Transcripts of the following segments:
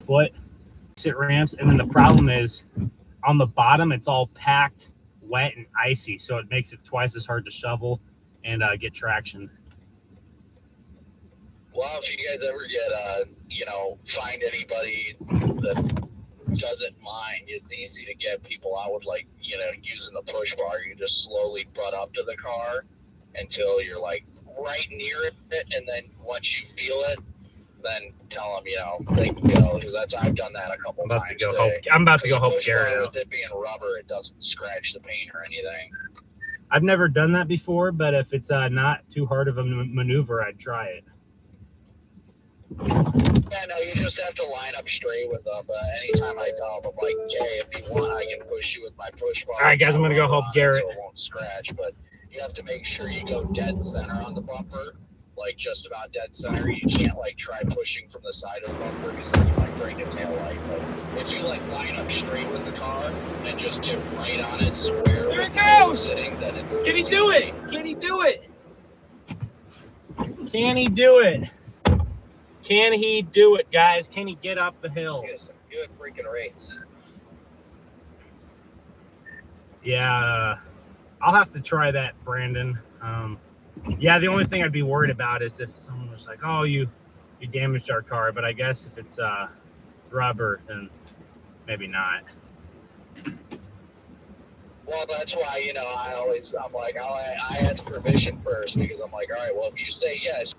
foot exit ramps, and then the problem is on the bottom it's all packed, wet, and icy, so it makes it twice as hard to shovel and get traction. Well, if you guys ever get, find anybody that doesn't mind, it's easy to get people out with, like, using the push bar. You just slowly butt up to the car until you're, like, right near it, and then once you feel it, then tell them, they can go, because I've done that a couple times today. I'm about to go help Garrett out. With it being rubber, it doesn't scratch the paint or anything. I've never done that before, but if it's not too hard of a maneuver, I'd try it. Yeah, no, you just have to line up straight with them. But anytime I tell them, I'm like, hey, if you want, I can push you with my push bar. All right, guys, I'm going to go help Garrett. So it won't scratch, but you have to make sure you go dead center on the bumper, like just about dead center. You can't, like, try pushing from the side of the bumper because then you might break a tail light. But if you, like, line up straight with the car and just get right on it square there it goes. Sitting, then it's Can he do it? Can he do it? Can he do it? Can he do it, guys? Can he get up the hill? He has some good freaking rates. Yeah, I'll have to try that, Brandon. Yeah, the only thing I'd be worried about is if someone was like, "Oh, you damaged our car," but I guess if it's rubber, then maybe not. Well, that's why, I'm like, I ask permission first, because I'm like, all right, well, if you say yes.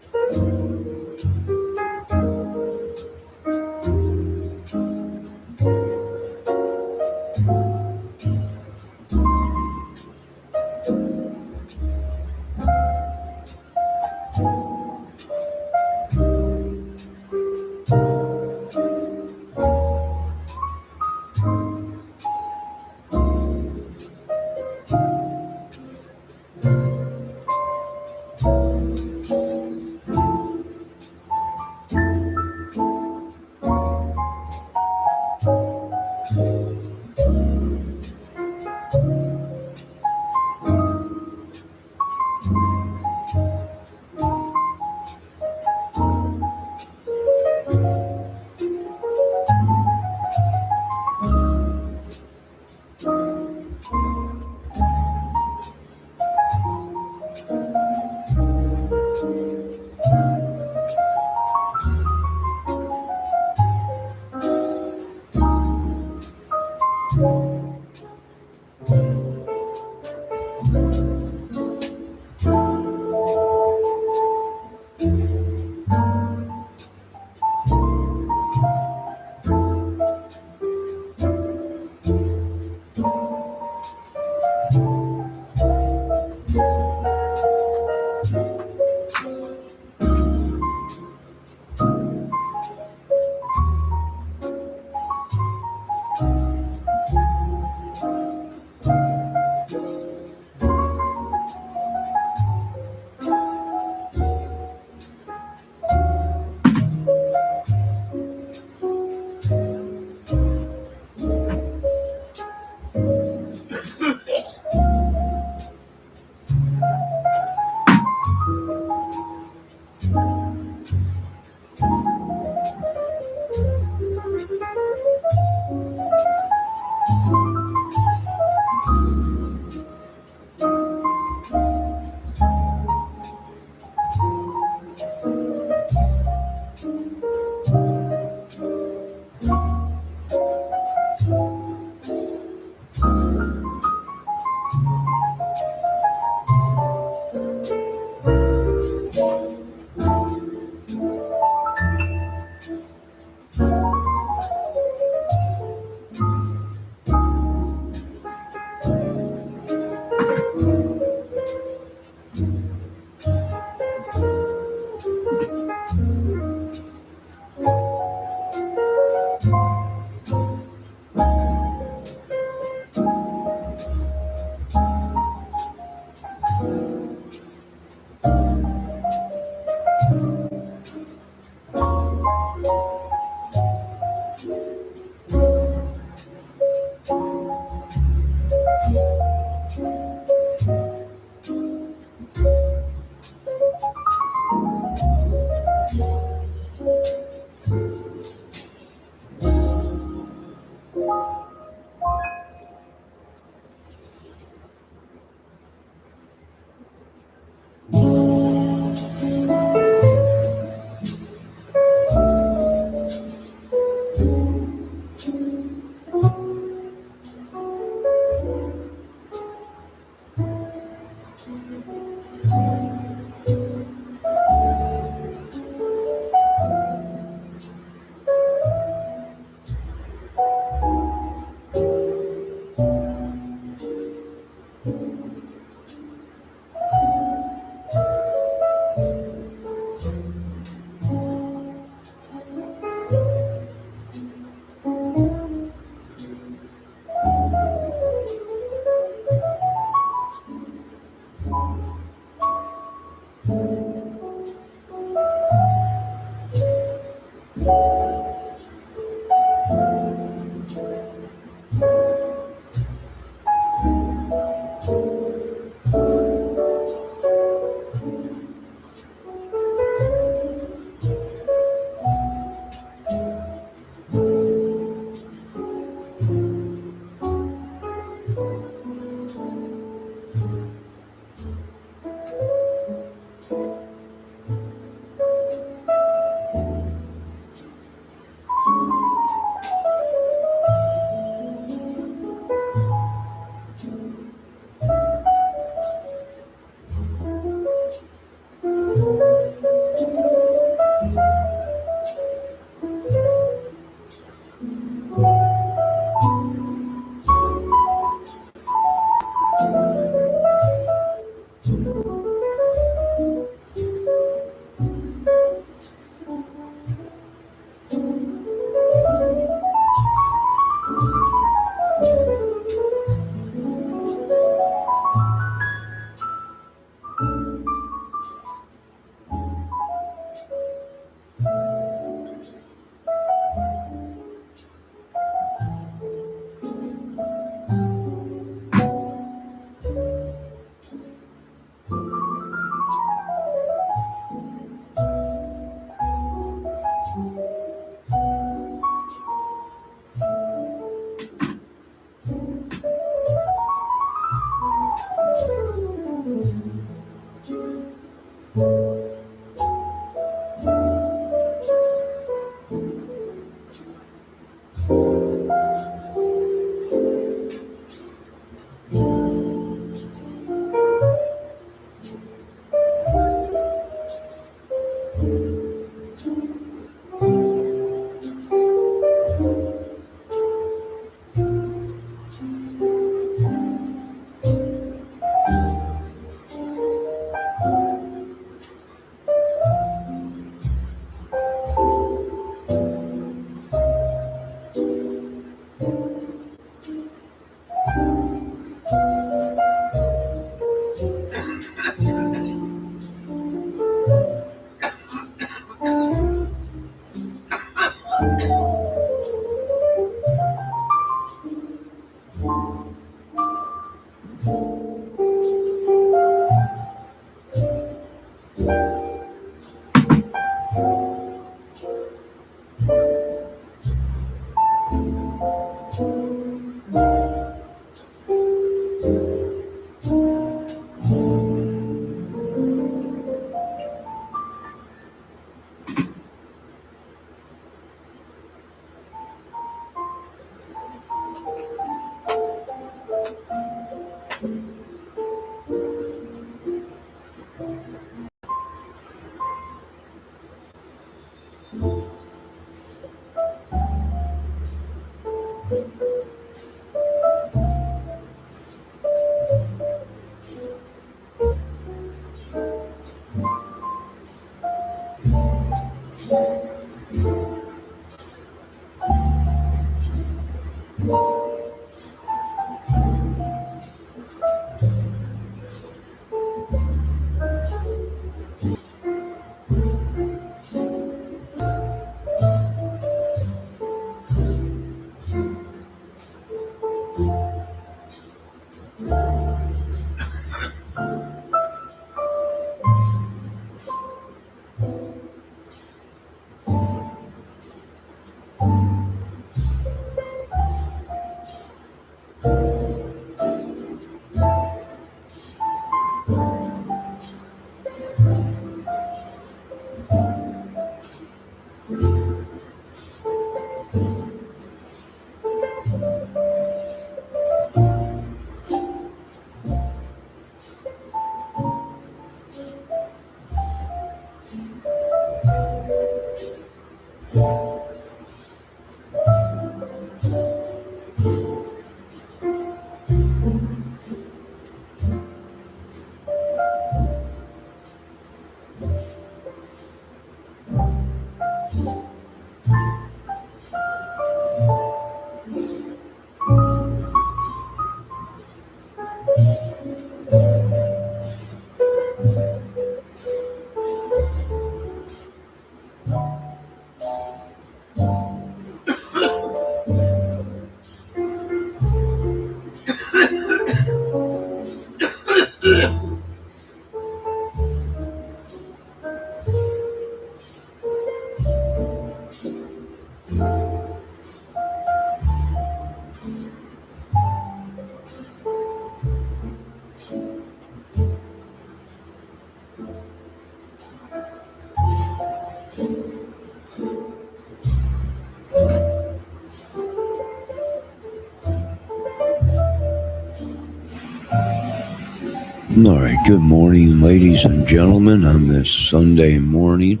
All right, good morning, ladies and gentlemen, on this Sunday morning,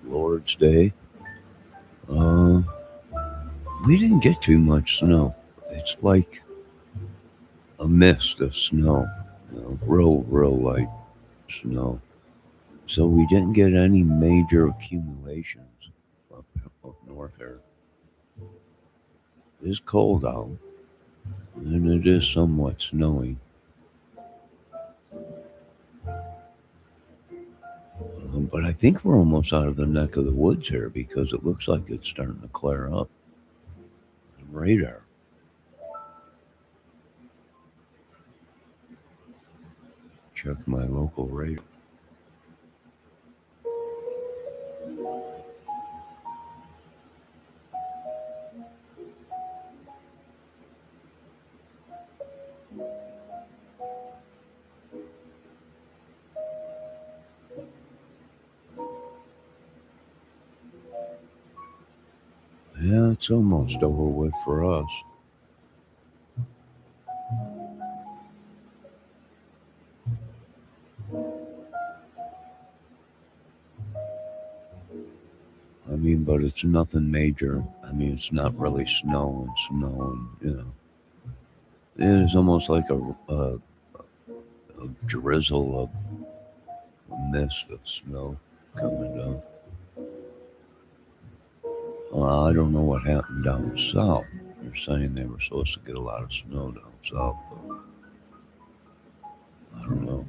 Lord's Day. We didn't get too much snow. It's like a mist of snow, real light snow. So we didn't get any major accumulations up north here. It is cold out, and it is somewhat snowing. But I think we're almost out of the neck of the woods here because it looks like it's starting to clear up. Radar. Check my local radar. Yeah, it's almost over with for us. I mean, but it's nothing major. I mean, it's not really snow, It is almost like a drizzle of a mist of snow coming down. I don't know what happened down south. They're saying they were supposed to get a lot of snow down south, but I don't know.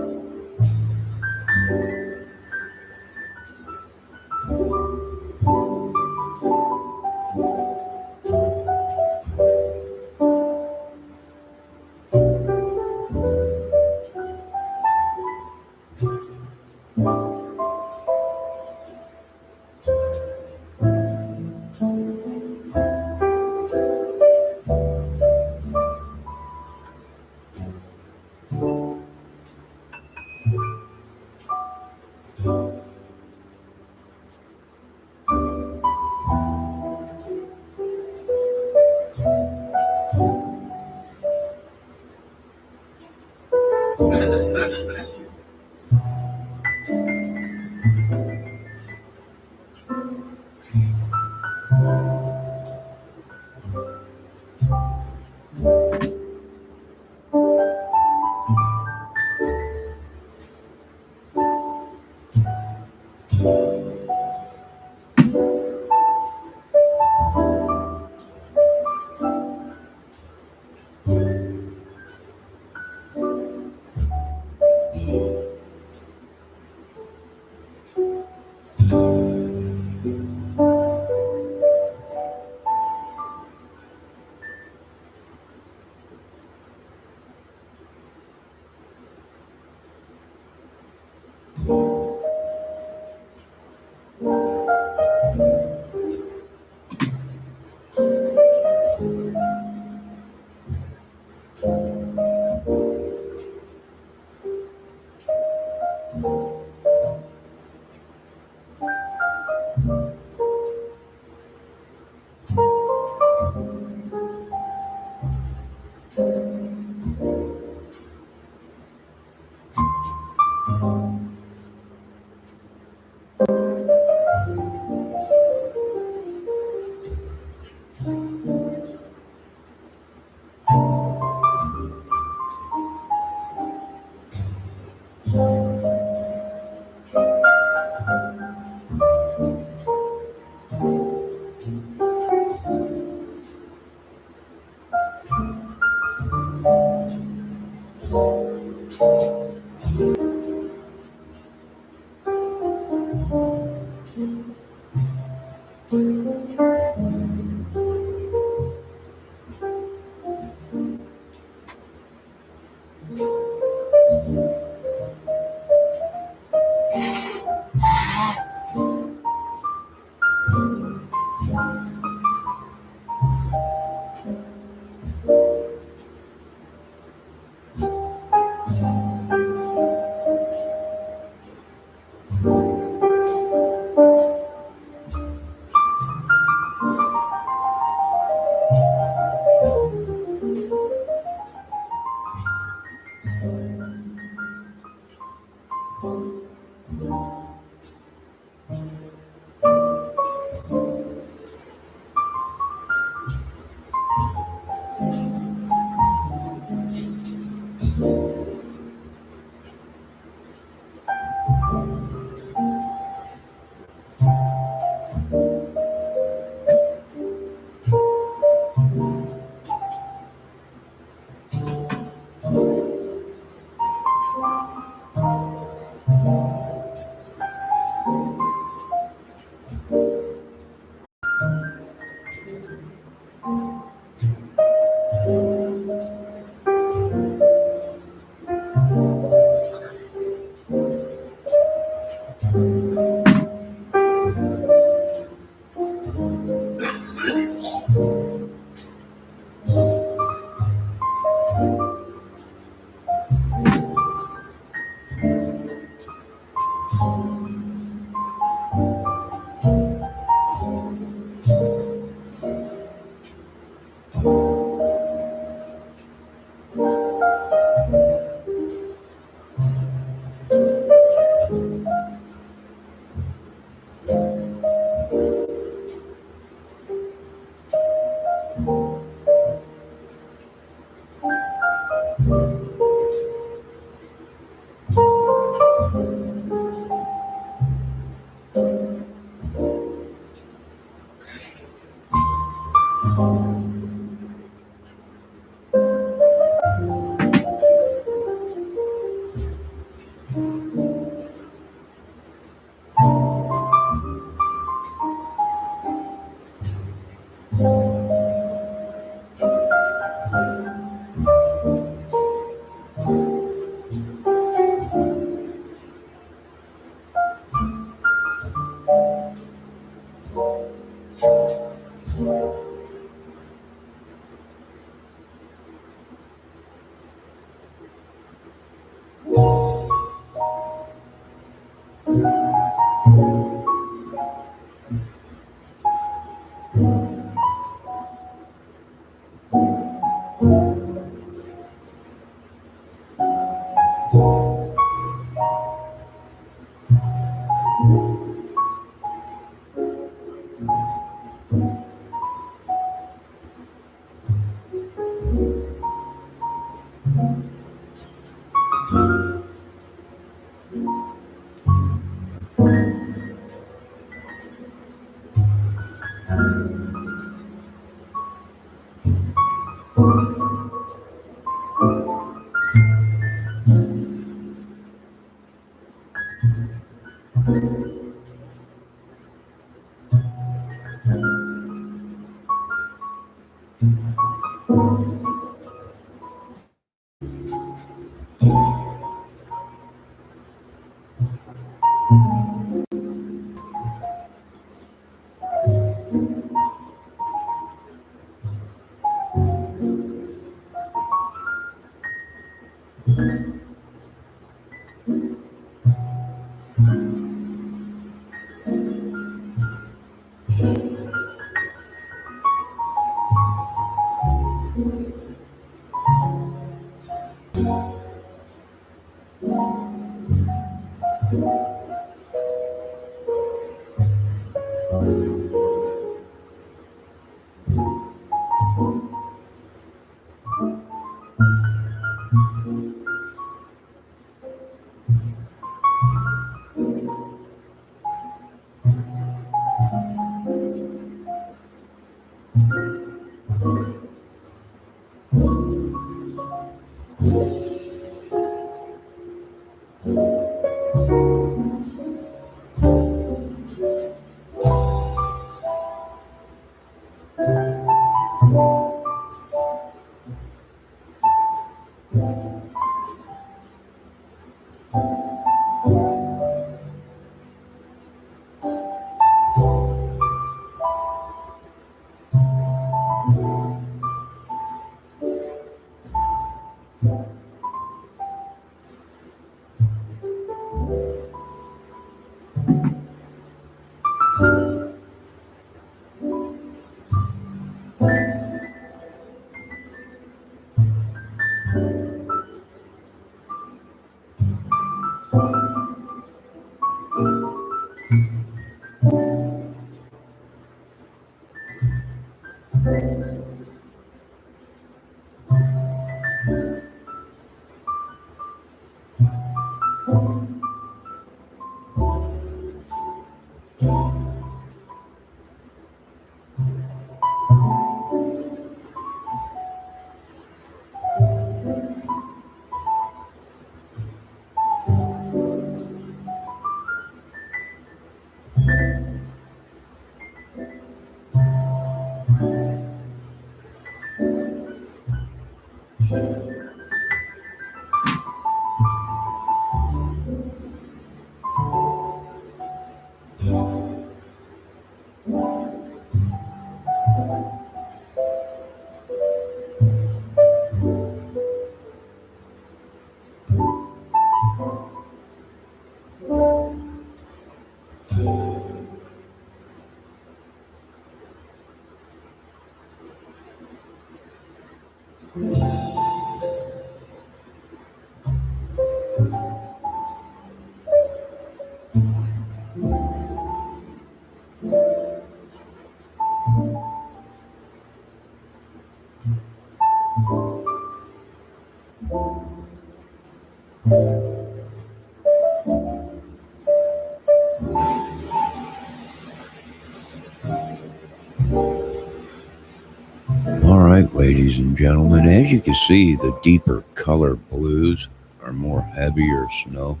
All right, ladies and gentlemen, as you can see, the deeper color blues are more heavier snow,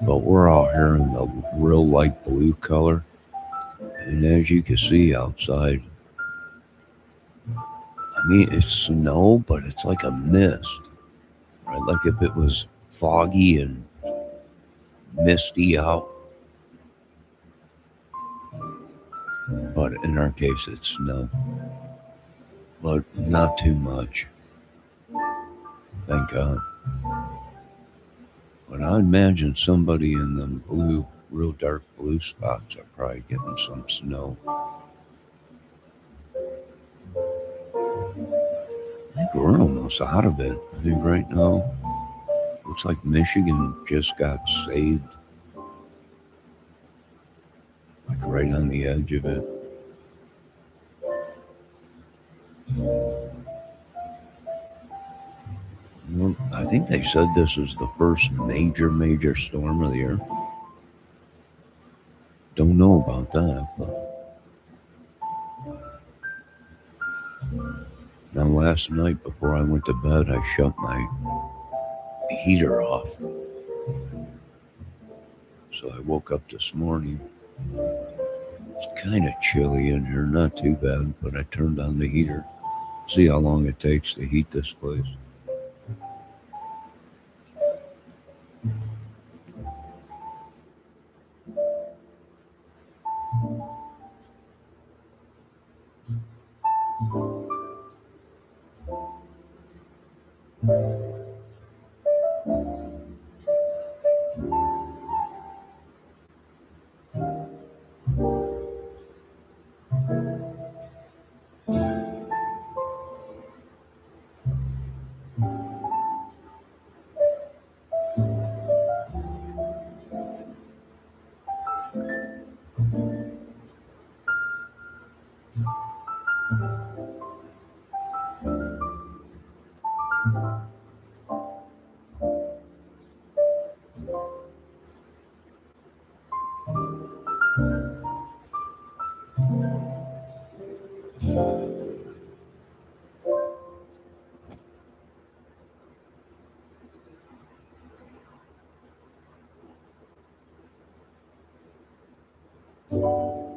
but we're all here in the real light blue color. And as you can see outside, I mean, it's snow, but it's like a mist, right? Like if it was foggy and misty out, but in our case, it's snow, but not too much. Thank God. But I imagine somebody in them blue, real dark blue spots are probably getting some snow. I think we're almost out of it. I think right now, looks like Michigan just got saved, like right on the edge of it. Well, I think they said this is the first major storm of the year. Don't know about that, but now last night before I went to bed, I shut my heater off. So I woke up this morning. It's kind of chilly in here, not too bad, but I turned on the heater. See how long it takes to heat this place. Well,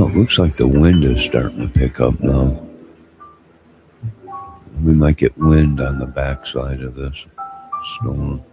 it looks like the wind is starting to pick up now. We might get wind on the backside of this storm.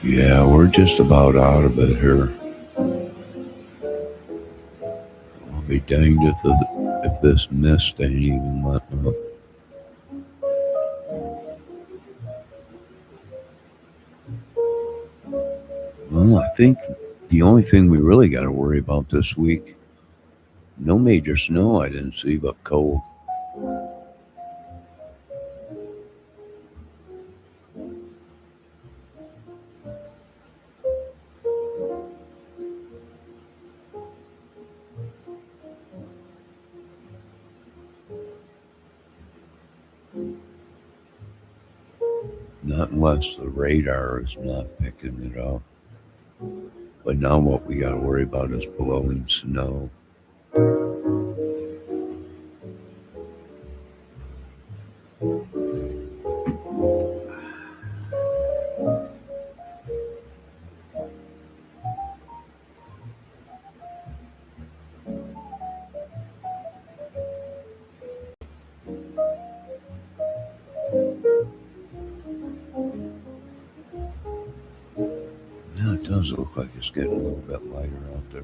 Yeah, we're just about out of it here. I'll be danged if this mist ain't even letting up. Well, I think the only thing we really got to worry about this week, no major snow I didn't see, but cold. Not unless the radar is not picking it up. But now what we got to worry about is blowing snow. Yeah, it does look like it's getting a little bit lighter out there.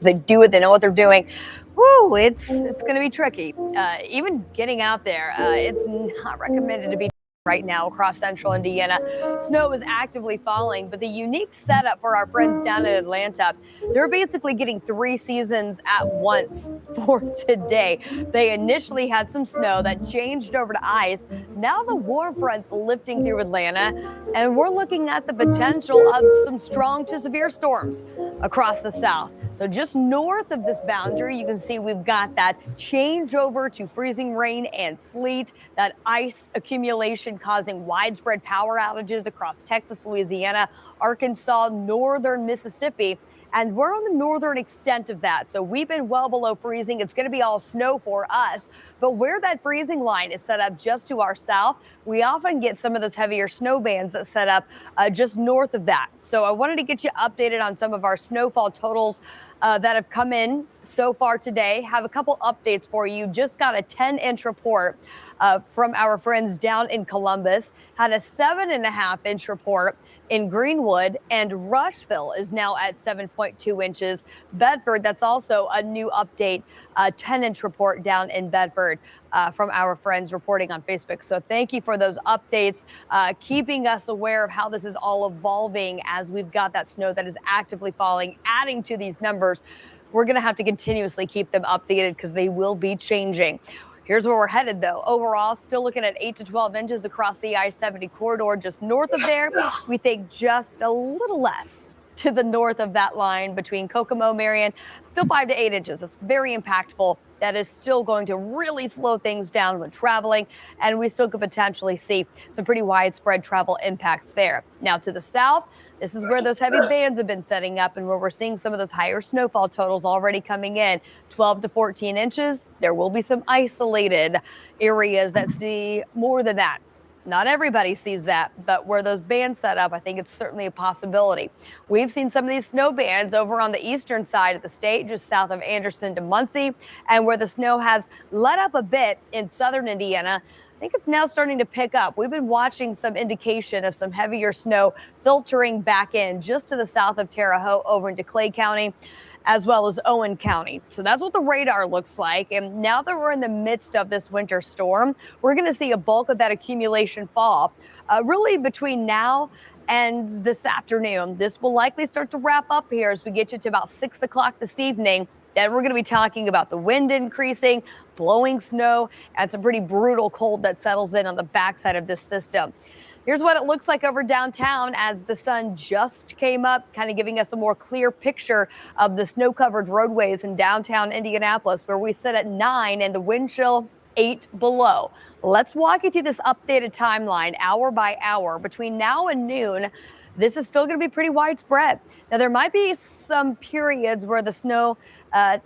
They do it. They know what they're doing. Woo, it's going to be tricky. Even getting out there, it's not recommended to be right now across central Indiana. Snow is actively falling, but the unique setup for our friends down in Atlanta, they're basically getting 3 seasons at once for today. They initially had some snow that changed over to ice. Now the warm front's lifting through Atlanta, and we're looking at the potential of some strong to severe storms across the south. So just north of this boundary, you can see we've got that change over to freezing rain and sleet, that ice accumulation causing widespread power outages across Texas, Louisiana, Arkansas, northern Mississippi. And we're on the northern extent of that. So we've been well below freezing. It's going to be all snow for us. But where that freezing line is set up just to our south, we often get some of those heavier snow bands that set up just north of that. So I wanted to get you updated on some of our snowfall totals that have come in so far today. Have a couple updates for you. Just got a 10-inch report from our friends down in Columbus, had a 7.5-inch report in Greenwood, and Rushville is now at 7.2 inches. Bedford, that's also a new update, 10-inch report down in Bedford from our friends reporting on Facebook. So thank you for those updates, keeping us aware of how this is all evolving as we've got that snow that is actively falling, adding to these numbers. We're going to have to continuously keep them updated because they will be changing. Here's where we're headed, though. Overall, still looking at 8 to 12 inches across the I-70 corridor. Just north of there, we think just a little less to the north of that line between Kokomo, Marion, still 5 to 8 inches. It's very impactful. That is still going to really slow things down when traveling, and we still could potentially see some pretty widespread travel impacts there. Now to the south, this is where those heavy bands have been setting up and where we're seeing some of those higher snowfall totals already coming in, 12 to 14 inches. There will be some isolated areas that see more than that. Not everybody sees that, but where those bands set up, I think it's certainly a possibility. We've seen some of these snow bands over on the eastern side of the state, just south of Anderson to Muncie, and where the snow has let up a bit in southern Indiana. I think it's now starting to pick up. We've been watching some indication of some heavier snow filtering back in just to the south of Terre Haute over into Clay County, as well as Owen County. So that's what the radar looks like. And now that we're in the midst of this winter storm, we're going to see a bulk of that accumulation fall really between now and this afternoon. This will likely start to wrap up here as we get you to about 6 o'clock this evening. Then we're going to be talking about the wind increasing, blowing snow, and some pretty brutal cold that settles in on the backside of this system. Here's what it looks like over downtown as the sun just came up, kind of giving us a more clear picture of the snow-covered roadways in downtown Indianapolis, where we sit at 9 and the wind chill 8 below. Let's walk you through this updated timeline hour by hour. Between now and noon, this is still going to be pretty widespread. Now, there might be some periods where the snow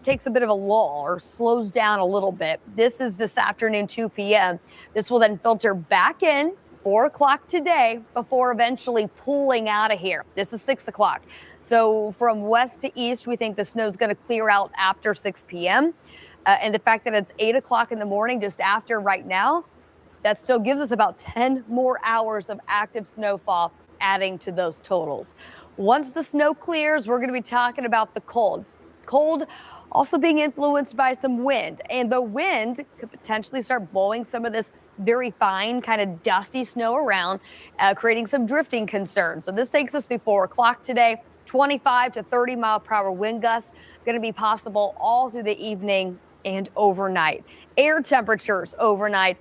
takes a bit of a lull or slows down a little bit. This is this afternoon, 2 p.m. This will then filter back in 4 o'clock today before eventually pulling out of here. This is 6 o'clock. So from west to east, we think the snow is going to clear out after 6 p.m. And the fact that it's 8 o'clock in the morning just after right now, that still gives us about 10 more hours of active snowfall, adding to those totals. Once the snow clears, we're going to be talking about the cold. Cold also being influenced by some wind, and the wind could potentially start blowing some of this very fine, kind of dusty snow around, creating some drifting concerns. So this takes us through 4 o'clock today. 25 to 30 mile per hour wind gusts going to be possible all through the evening and overnight. Air temperatures overnight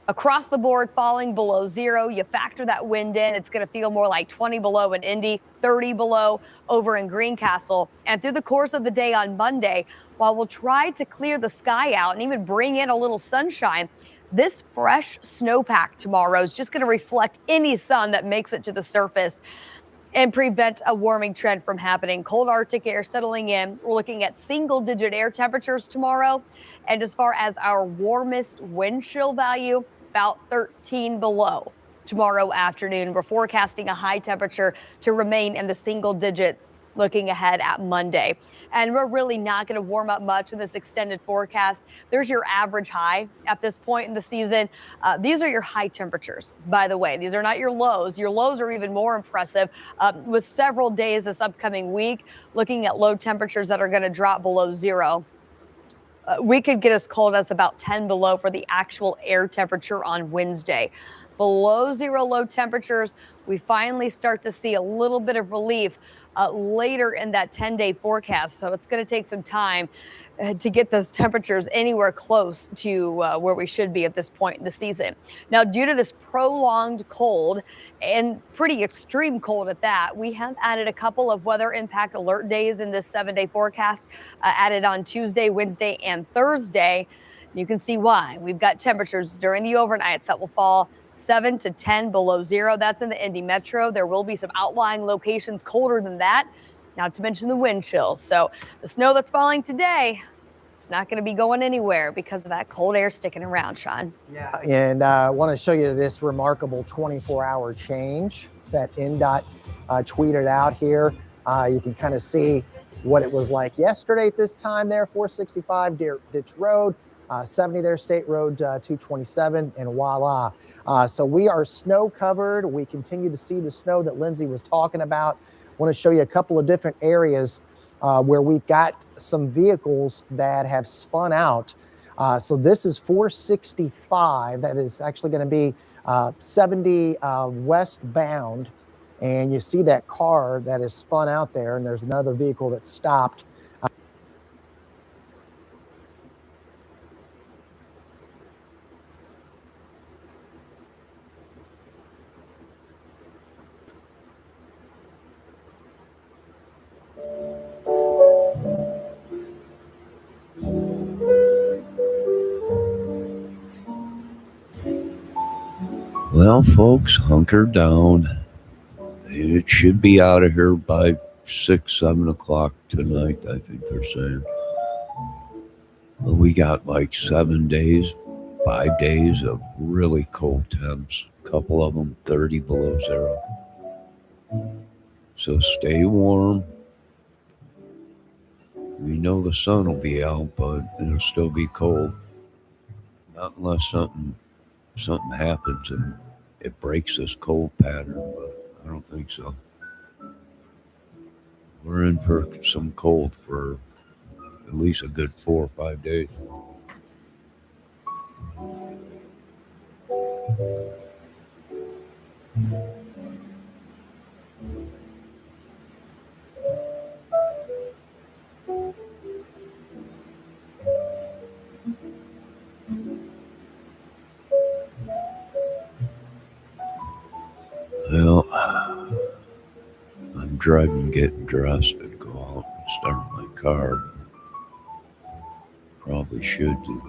across the board falling below zero. You factor that wind in, it's going to feel more like 20 below in Indy, 30 below over in Greencastle. And through the course of the day on Monday, while we'll try to clear the sky out and even bring in a little sunshine, this fresh snowpack tomorrow is just going to reflect any sun that makes it to the surface and prevent a warming trend from happening. Cold Arctic air settling in. We're looking at single-digit air temperatures tomorrow. And as far as our warmest wind chill value, about 13 below tomorrow afternoon. We're forecasting a high temperature to remain in the single digits looking ahead at Monday. And we're really not going to warm up much in this extended forecast. There's your average high at this point in the season. These are your high temperatures, by the way. These are not your lows. Your lows are even more impressive with several days this upcoming week, looking at low temperatures that are going to drop below zero. We could get as cold as about 10 below for the actual air temperature on Wednesday. Below zero low temperatures, we finally start to see a little bit of relief later in that 10-day forecast. So it's going to take some time to get those temperatures anywhere close to where we should be at this point in the season. Now, due to this prolonged cold and pretty extreme cold at that, we have added a couple of weather impact alert days in this 7-day forecast, added on Tuesday, Wednesday, and Thursday. You can see why. We've got temperatures during the overnights that will fall 7 to 10 below zero. That's in the Indy Metro. There will be some outlying locations colder than that, not to mention the wind chills. So the snow that's falling today, it's not going to be going anywhere because of that cold air sticking around, Sean. Yeah. And I want to show you this remarkable 24-hour change that NDOT tweeted out here. You can kind of see what it was like yesterday at this time there, 465 Ditch Road. 70 there, State Road 227, and voila. So we are snow covered. We continue to see the snow that Lindsay was talking about. I want to show you a couple of different areas where we've got some vehicles that have spun out. So this is 465. That is actually going to be 70 westbound. And you see that car that is spun out there, and there's another vehicle that stopped. Well, folks, hunker down. It should be out of here by 6, 7 o'clock tonight, I think they're saying. Well, we got like 7 days, 5 days of really cold temps. A couple of them 30 below zero. So stay warm. We know the sun will be out, but it'll still be cold. Not unless something happens and it breaks this cold pattern, but I don't think so. We're in for some cold for at least a good 4 or 5 days. Well, I'm driving, getting dressed and go out and start my car. Probably should do.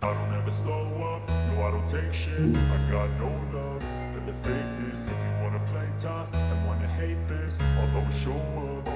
I don't ever slow up, no I don't take shit. I got no love for the fakeness. If you wanna play tough and wanna hate this, I'll always show up.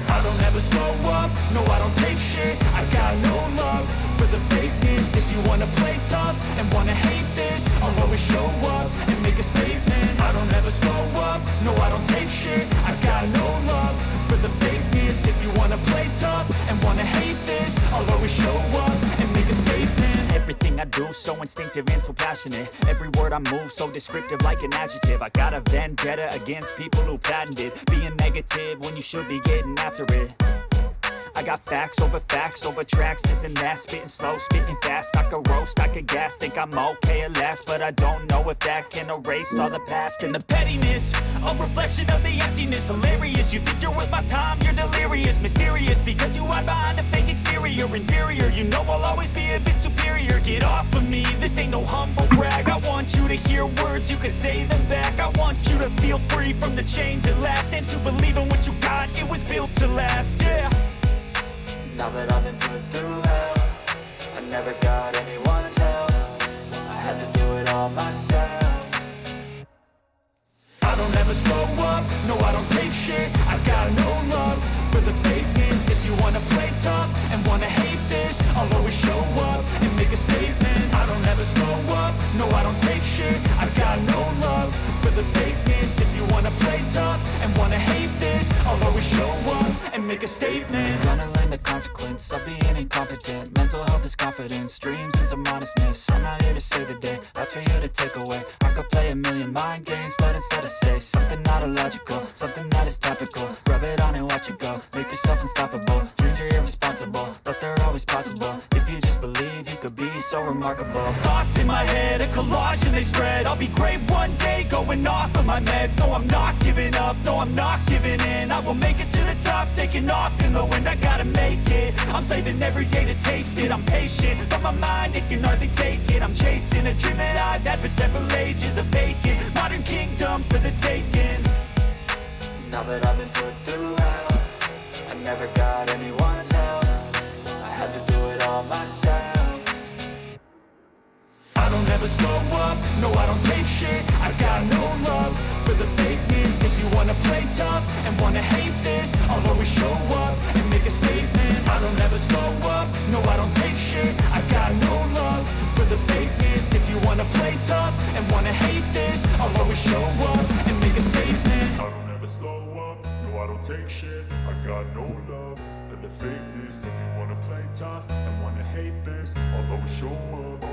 I don't ever slow up, no I don't take shit. I got no love for the fakeness. If you wanna play tough and wanna hate this, I'll always show up and make a statement. I don't ever slow up, no I don't take shit. I got no love for the fakeness. If you wanna play tough and wanna hate this, I'll always show up and make a statement. Everything I do so instinctive and so passionate. Every word I move so descriptive like an adjective. I got a vendetta against people who patented being negative when you should be getting after it. I got facts over tracks, this and that. Spitting slow, spitting fast. I could roast, I could gas. Think I'm okay at last, but I don't know if that can erase all the past. And the pettiness, a reflection of the emptiness. Hilarious, you think you're worth my time, you're delirious. Mysterious, because you hide behind a fake exterior. Inferior, you know I'll always be a bit superior. Get off of me, this ain't no humble brag. I want you to hear words, you can say them back. I want you to feel free from the chains at last, and to believe in what you got, it was built to last, yeah. Now that I've been put through hell, I never got anyone's help. I had to do it all myself. I don't ever slow up, no I don't take shit. I got no love for the fakeness. If you wanna play tough and wanna hate this, I'll always show up and make a statement. I don't ever slow up, no I don't take shit. I got no love for the fakeness. If you wanna play tough and wanna hate this, I'll always show up and make a statement. Gonna learn the consequence of being incompetent. Mental health is confidence, dreams and some modestness. I'm not here to save the day, that's for you to take away. I could play a million mind games, but instead I say something not illogical, something that is topical. Rub it on and watch it go, make yourself unstoppable. Dreams are irresponsible, but they're always possible. If you just believe, you could be so remarkable. Thoughts in my head, a collage and they spread. I'll be great one day, going off of my meds. No, I'm not giving up, no, I'm not giving in. I will make it to the top, taking off in the wind. I gotta make it, I'm saving every day to taste it. I'm patient, but my mind, it can hardly take it. I'm chasing a dream that I've had for several ages. A vacant, modern kingdom for the taking. Now that I've been put through hell, I never got anyone's help. I had to do it all myself. I don't ever slow up, no I don't take shit. I got no love for the fakeness. If you wanna play tough and wanna hate this, I'll always show up and make a statement. I don't ever slow up, no I don't take shit. I got no love for the fakeness. If you wanna play tough and wanna hate this, I'll always show up and make a statement. I don't ever slow up, no I don't take shit. I got no love for the fakeness. If you wanna play tough and wanna hate this, I'll always show up.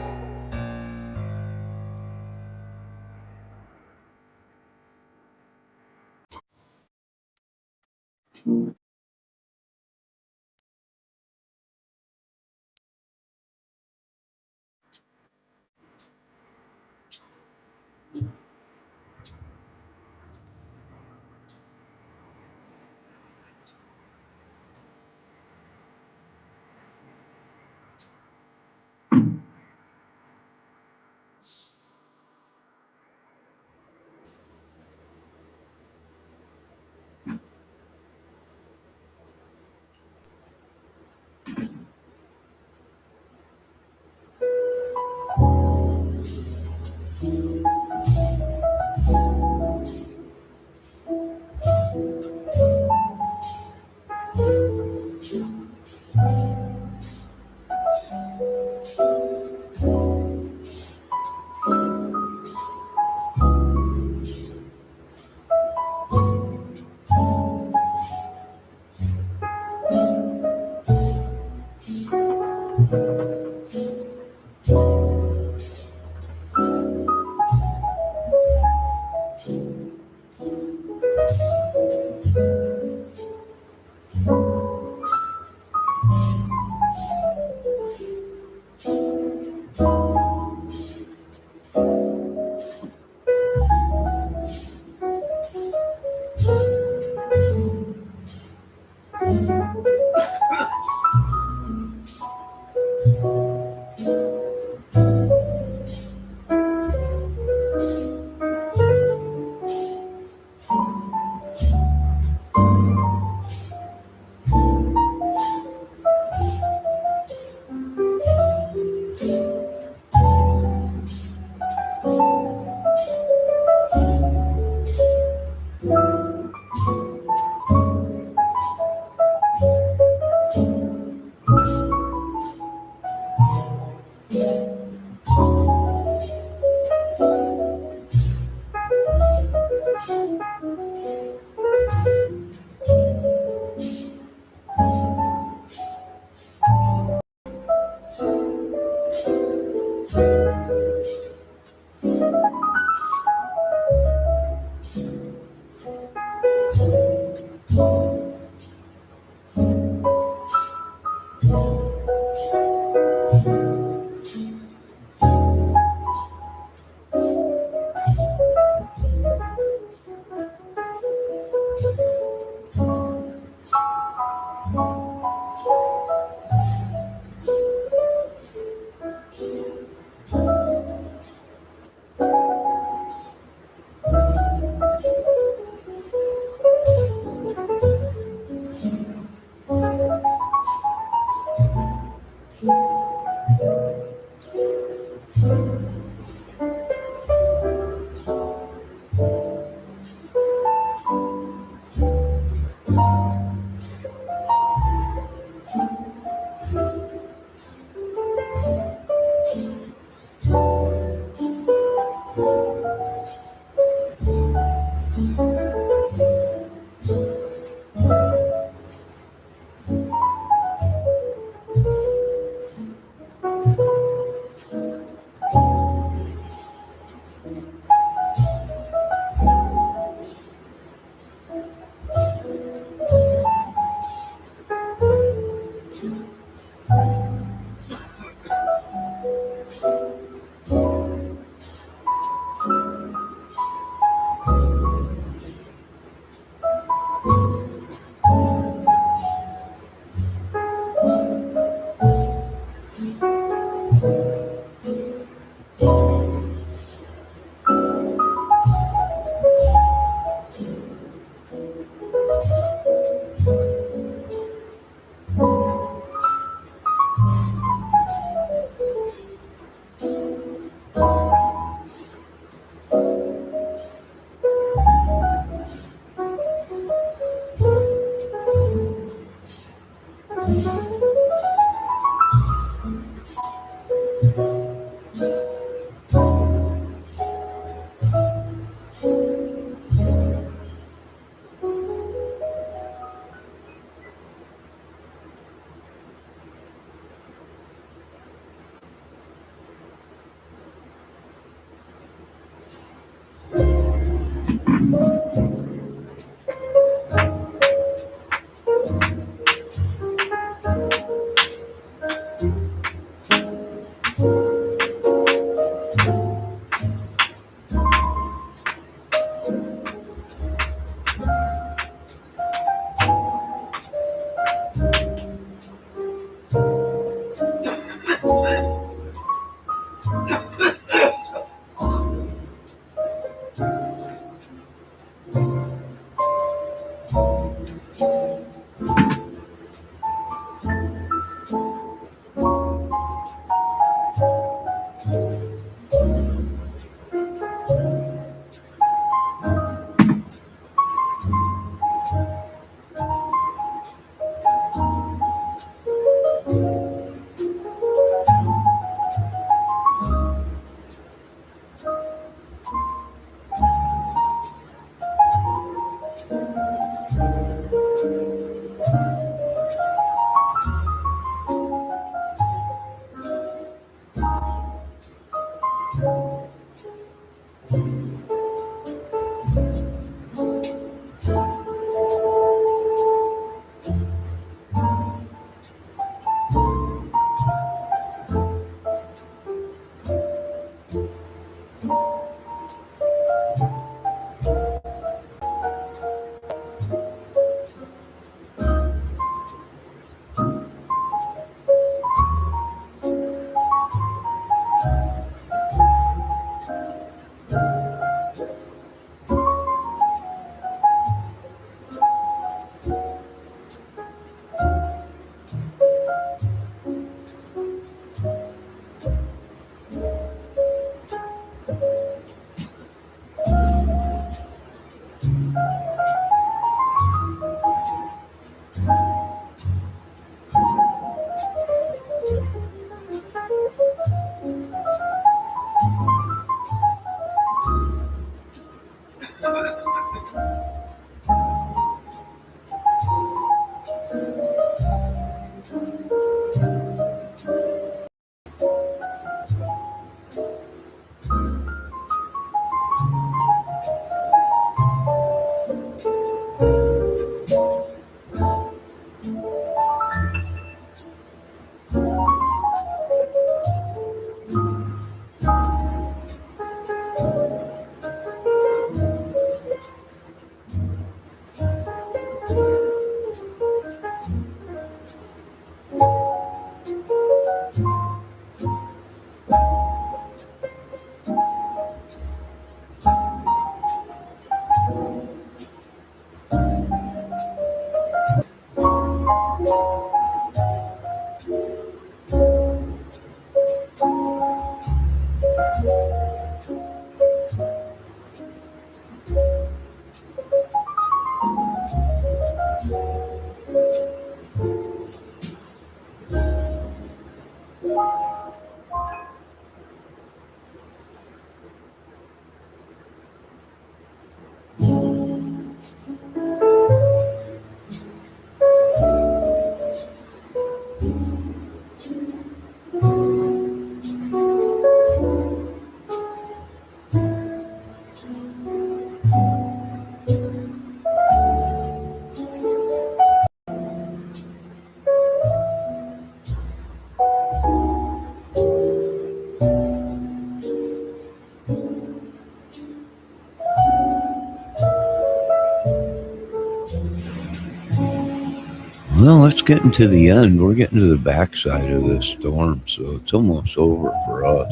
Well, let's get into the end. We're getting to the backside of this storm, so it's almost over for us.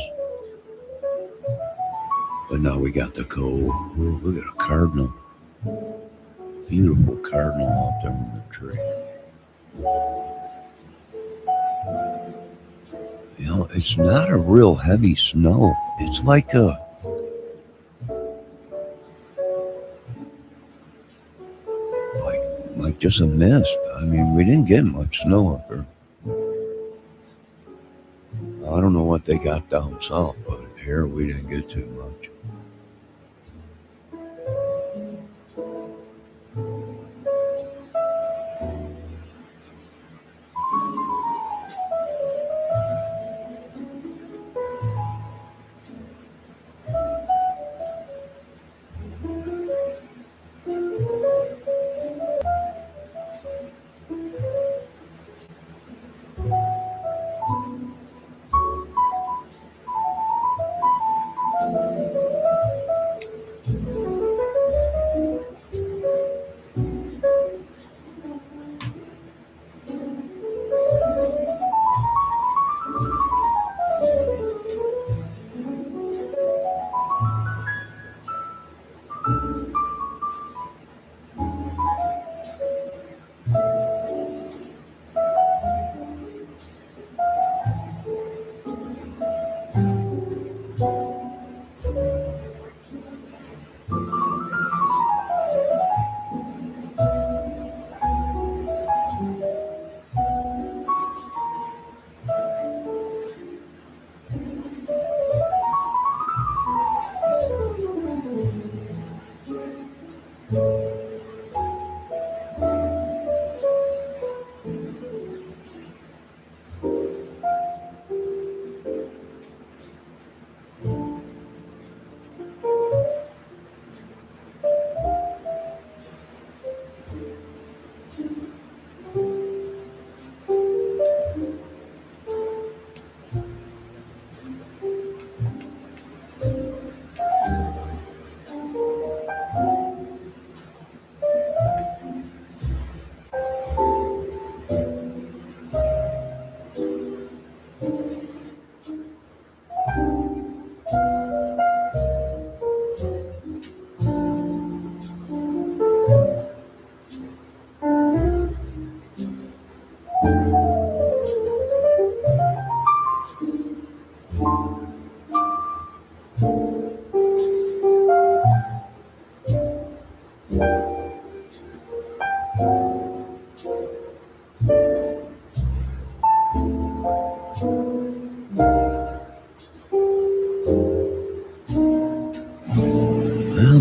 But now we got the cold. Ooh, look at a cardinal. Beautiful cardinal out there in the tree. You know, it's not a real heavy snow. It's like just a mist. I mean, we didn't get much snow up here. I don't know what they got down south, but here we didn't get too much.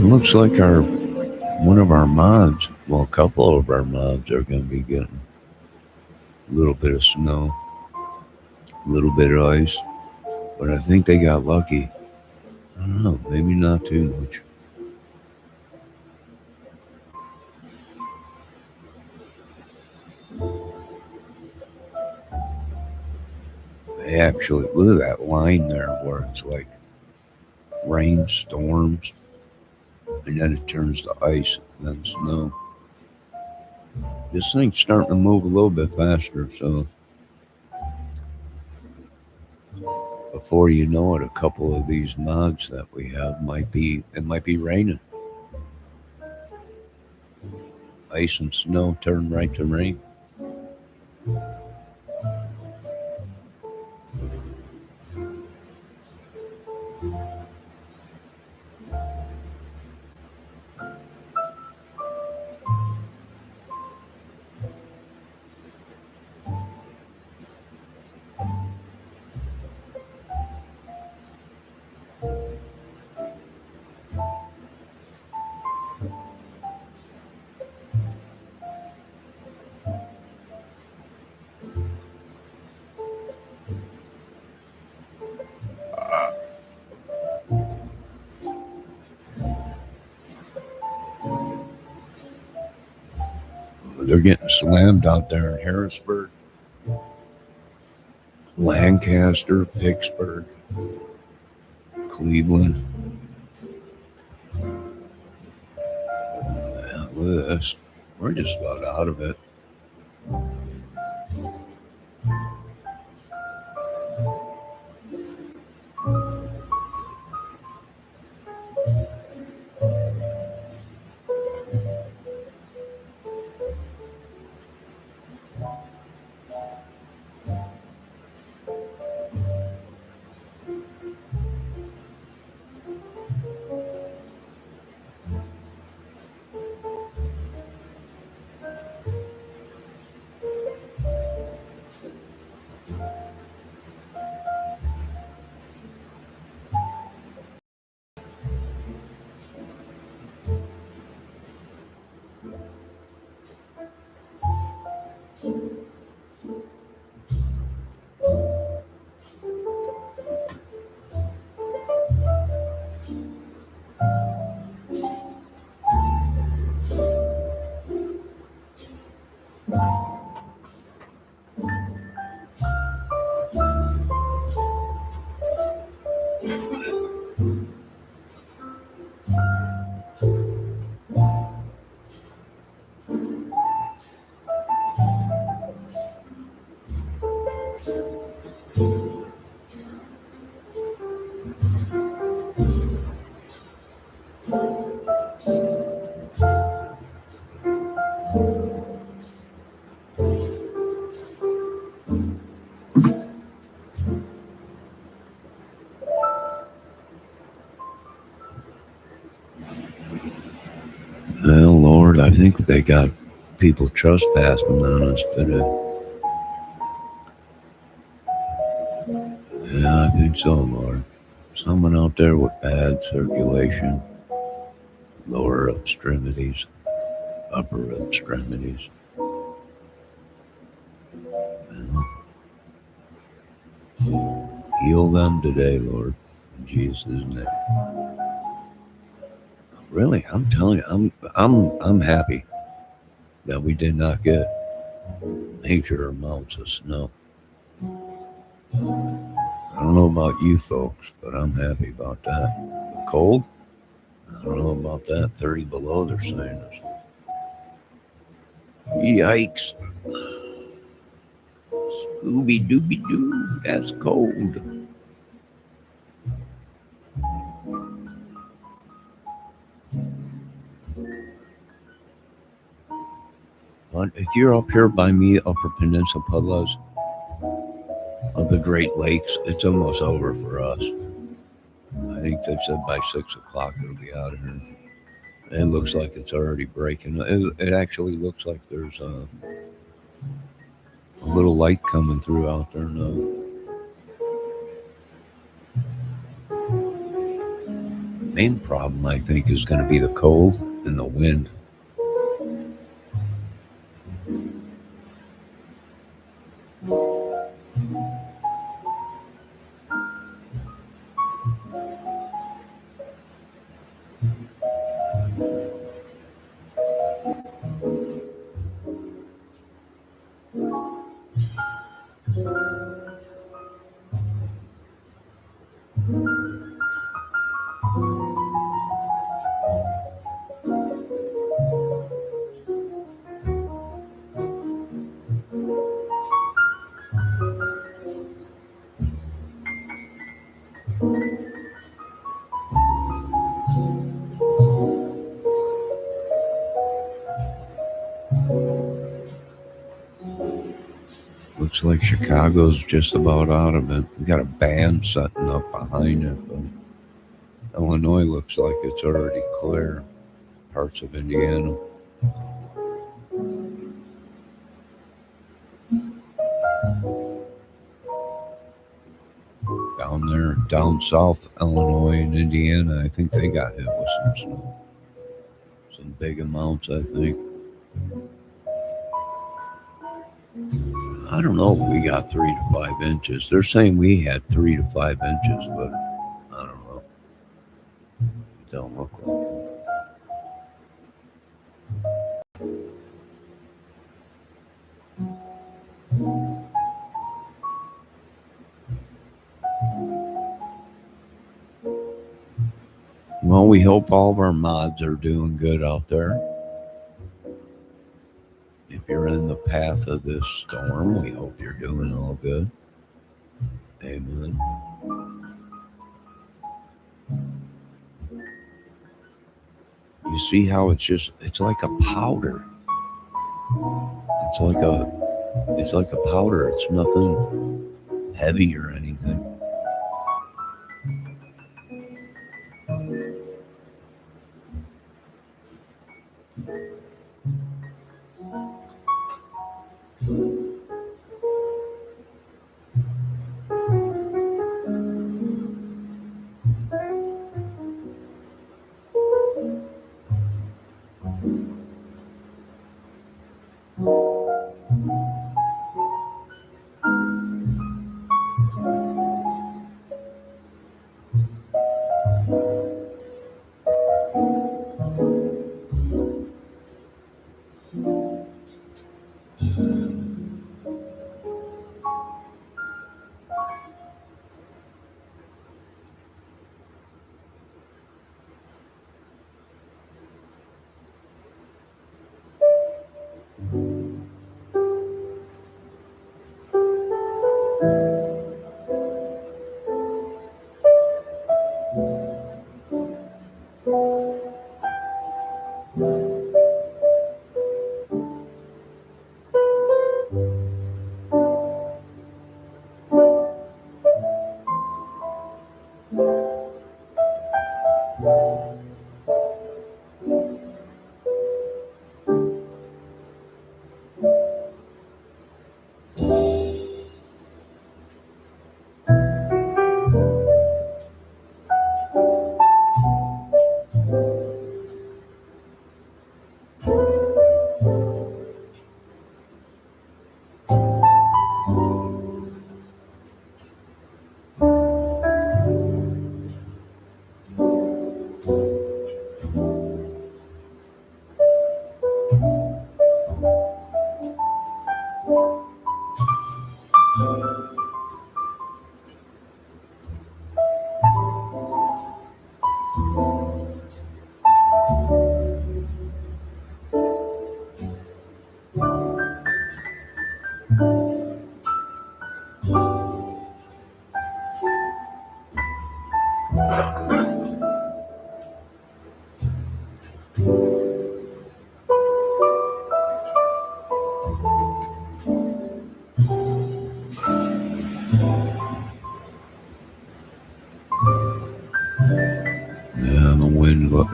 Looks like one of our mods, well, a couple of our mods are going to be getting a little bit of snow, a little bit of ice, but I think they got lucky. I don't know, maybe not too much. They actually, look at that line there where it's like rain, storms, and then it turns to ice, then snow. This thing's starting to move a little bit faster, so before you know it, a couple of these mods that we have might be raining. Ice and snow turn right to rain. they're getting slammed out there in Harrisburg, Lancaster, Pittsburgh, Cleveland. Yeah, look at this. We're just about out of it. Well, Lord, I think they got people trespassing on us today. Yeah, I think so, Lord. Someone out there with bad circulation, lower extremities, upper extremities. Well, heal them today, Lord, in Jesus' name. Really, I'm telling you, I'm happy that we did not get major amounts of snow. I don't know about you folks, but I'm happy about that. The cold? I don't know about that. 30 below, they're saying this. Yikes. Scooby Dooby Doo, that's cold. But if you're up here by me, Upper Peninsula of the Great Lakes, it's almost over for us. I think they've said by 6 o'clock it'll be out of here. It looks like it's already breaking. It actually looks like there's a little light coming through out there now. The main problem, I think, is going to be the cold and the wind. Looks like Chicago's just about out of it. We got a band setting up behind it, but Illinois looks like it's already clear. Parts of Indiana. Down there, down south, Illinois and Indiana, I think they got hit with some snow. Some big amounts, I think. I don't know if we got 3 to 5 inches. They're saying we had 3 to 5 inches, but I don't know. It don't look like it. we hope all of our mods are doing good out there. If you're in the path of this storm, we hope you're doing all good. Amen. You see how it's like a powder. It's like a powder. It's nothing heavy or anything.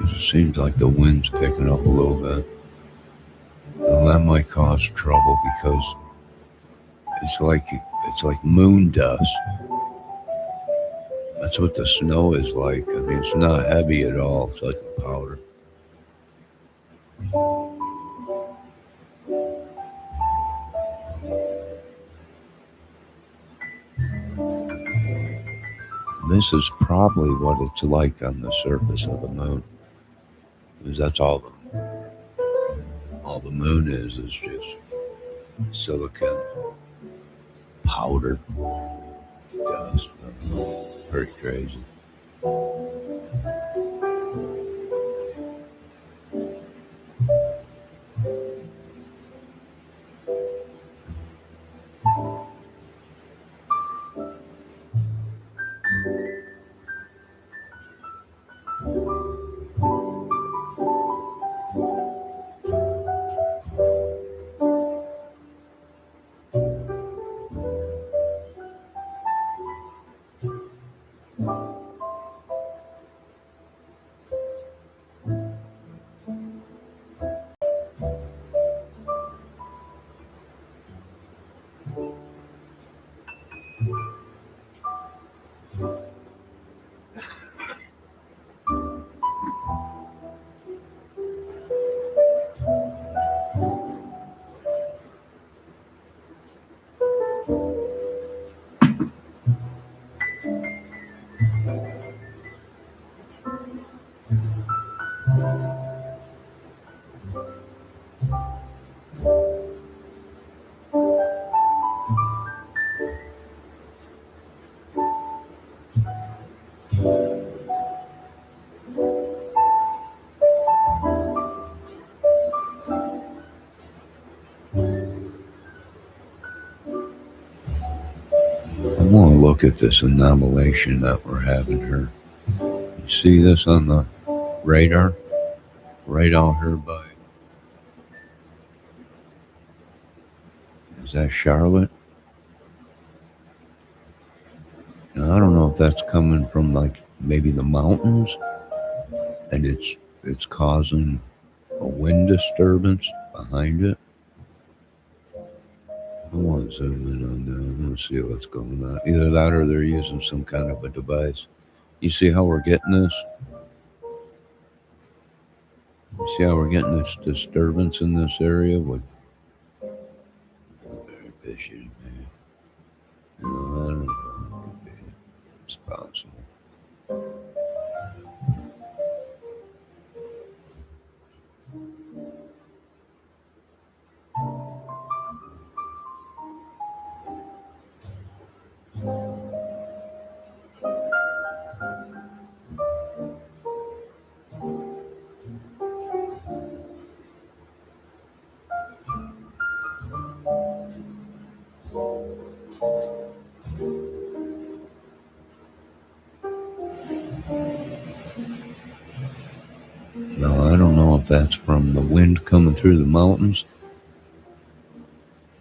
It seems like the wind's picking up a little bit. And that might cause trouble because it's like moon dust. That's what the snow is like. I mean, it's not heavy at all. It's like a powder. This is probably what it's like on the surface of the moon. Because that's all the moon is just silicon powder dust. Pretty crazy. I want to look at this anomalation that we're having here. You see this on the radar? Right out here by. Is that Charlotte? Now, I don't know if that's coming from like maybe the mountains and it's causing a wind disturbance behind it. I want to zoom in on that. I want to see what's going on. Either that or they're using some kind of a device. You see how we're getting this? You see how we're getting this disturbance in this area? With very fishy, man. No, I don't know. It could be. It's possible. No, I don't know if that's from the wind coming through the mountains.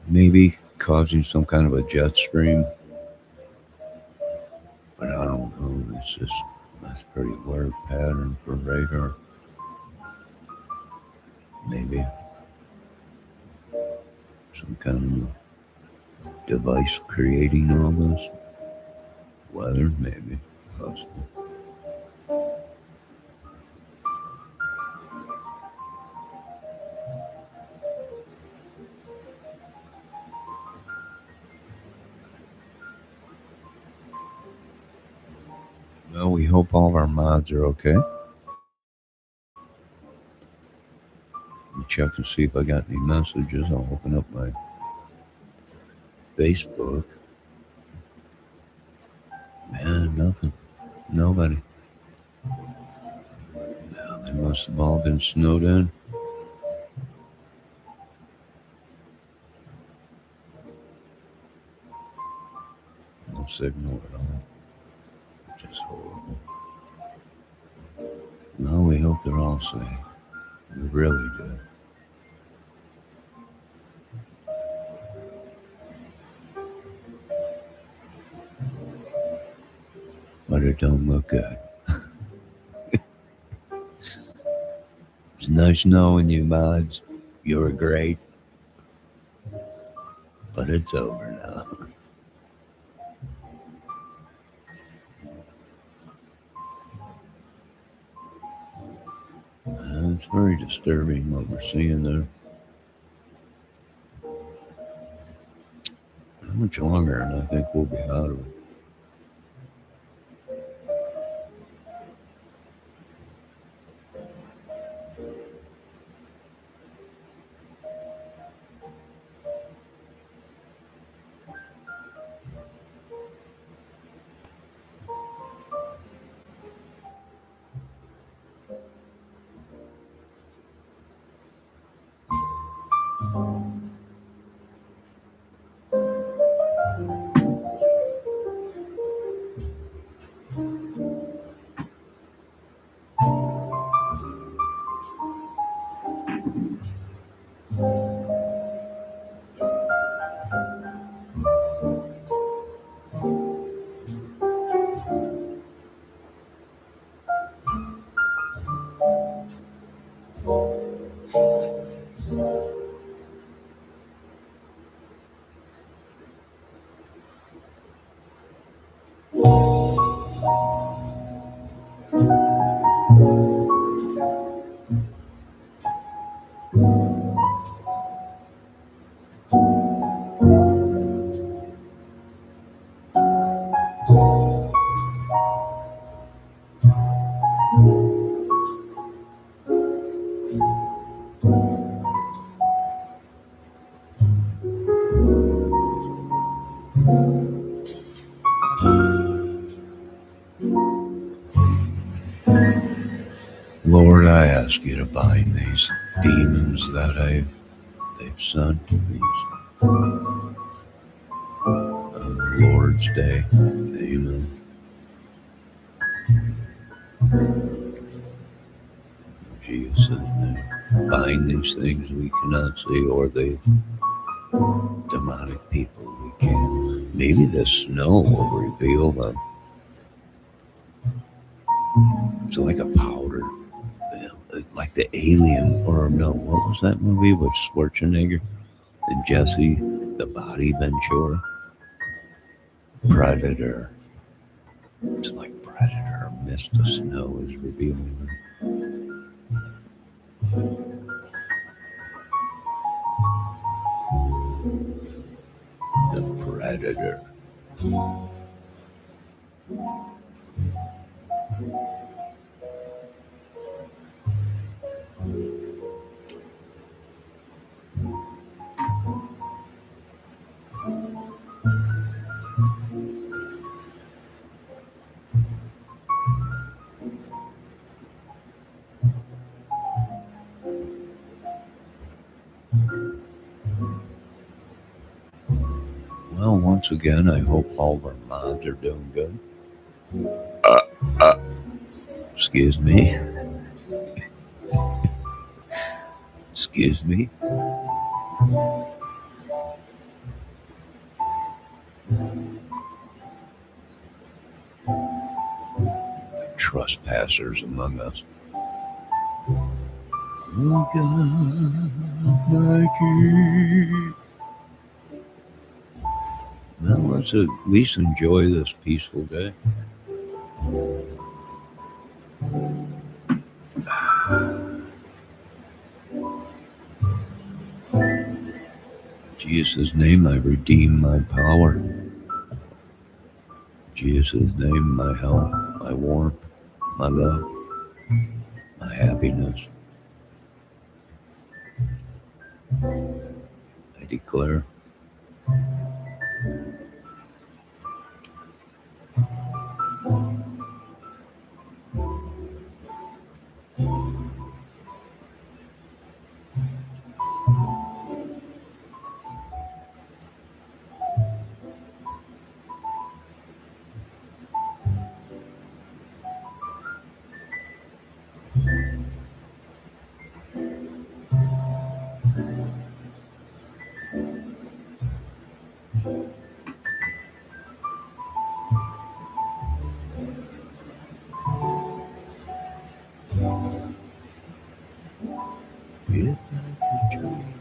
Maybe causing some kind of a jet stream. But I don't know. It's just, that's a pretty weird pattern for radar. Maybe some kind of device creating all this. Weather, maybe. Possible. Well, we hope all of our mods are okay. Let me check and see if I got any messages. I'll open up my Facebook. Man, nothing. Nobody. Now they must have all been snowed in. No signal at all. Just horrible. No, we hope they're all safe. We really do. But it don't look good. It's nice knowing you, mods. You were great. But it's over now. It's very disturbing what we're seeing there. How much longer and I think we'll be out of it. Lord, I ask you to bind these demons that they've sent to these. Oh, Lord, Lord's Day. Amen. Jesus' name. Bind these things we cannot see, or the demonic people we can. Maybe the snow will reveal them. It's like a powder. Like the Alien, or no, what was that movie with Schwarzenegger and Jesse, the Body Ventura? Predator. It's like Predator. Mist of snow is revealing them. The Predator. Well, once again, I hope all of our mods are doing good. Excuse me. Excuse me. The trespassers among us. Oh God, my King. Now let's at least enjoy this peaceful day. In Jesus' name I redeem my power. In Jesus' name my health, my warmth, my love, my happiness. I declare if I could dream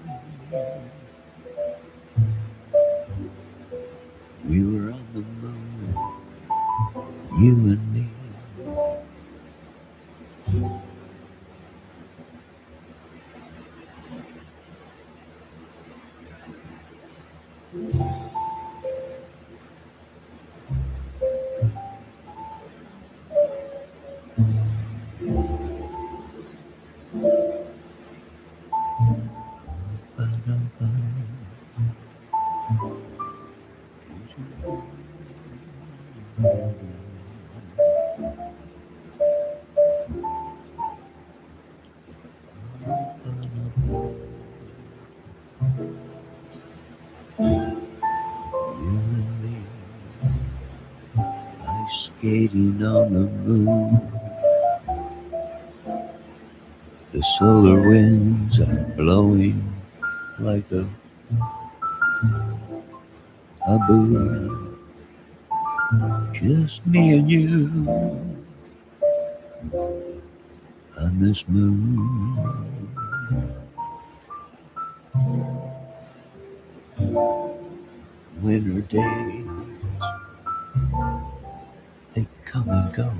we were on the moon, you and me. Skating on the moon, the solar winds are blowing like a boom. Just me and you on this moon. Winter days, they come and go,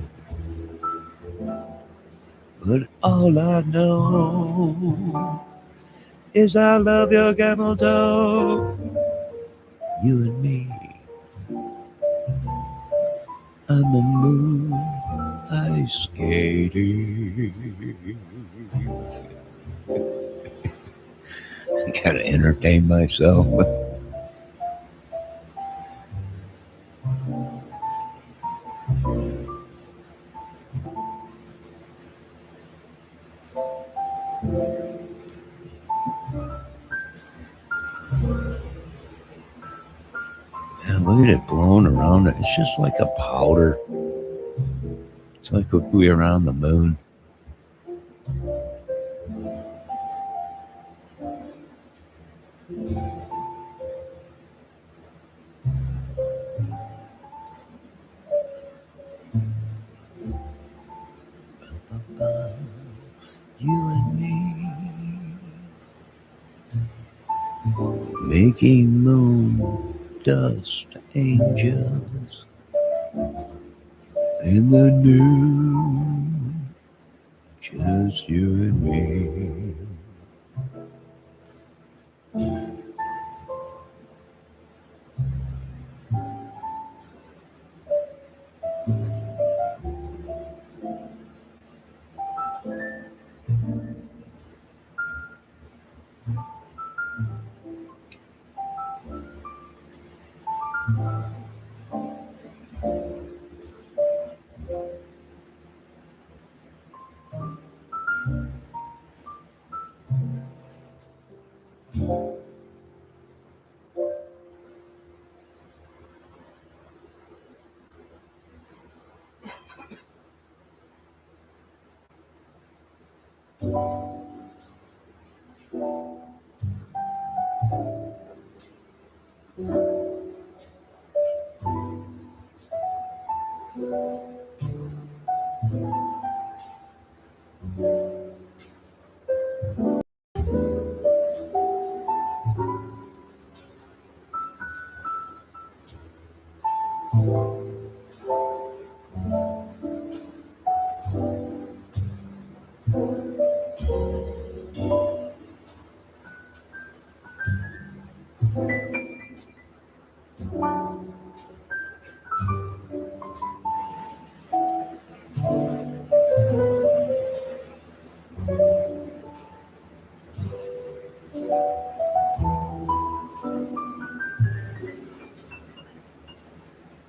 but all I know is I love your camel toe. You and me on the moon, ice skating. Gotta entertain myself. Look at it blowing around. It's just like a powder. It's like if we were on the moon. You and me, making moon dust angels in the noon, just you and me.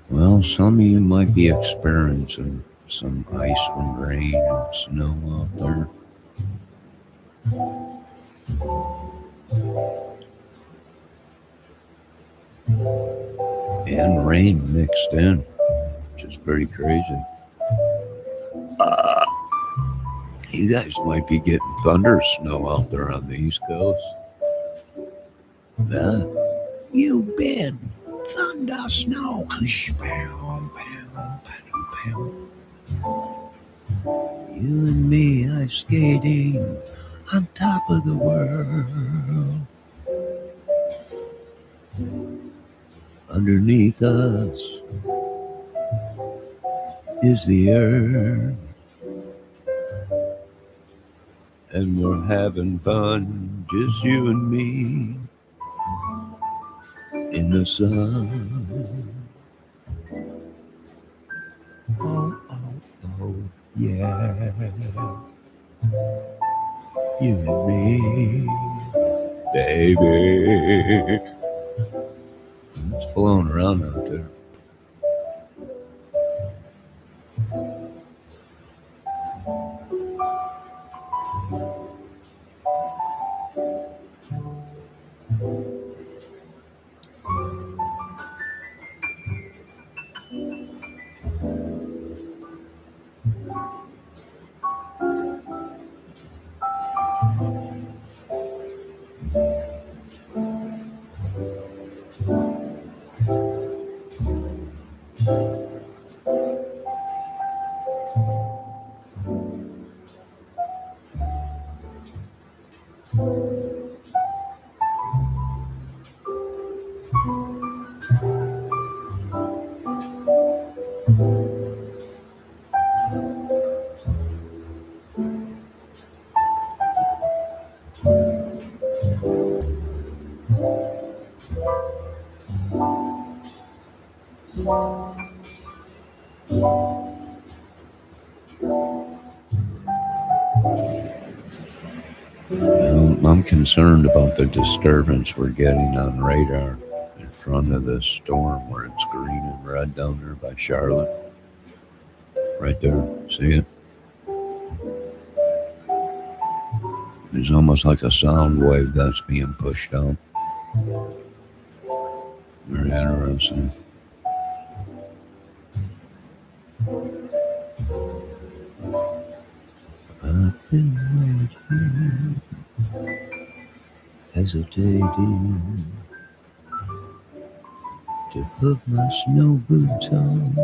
Well, some of you might be experiencing some ice and rain and snow out there. And rain mixed in, which is pretty crazy. You guys might be getting thunder snow out there on the East Coast. You've been thunder snow. You and me ice skating on top of the world. Underneath us is the earth, and we're having fun, just you and me, in the sun. Oh, oh, oh, yeah. You and me, baby. It's blowing around out there. I'm concerned about the disturbance we're getting on radar in front of this storm where it's green and red down there by Charlotte. Right there, see it? It's almost like a sound wave that's being pushed out. Very interesting. been waiting, hesitating to put my snow boots on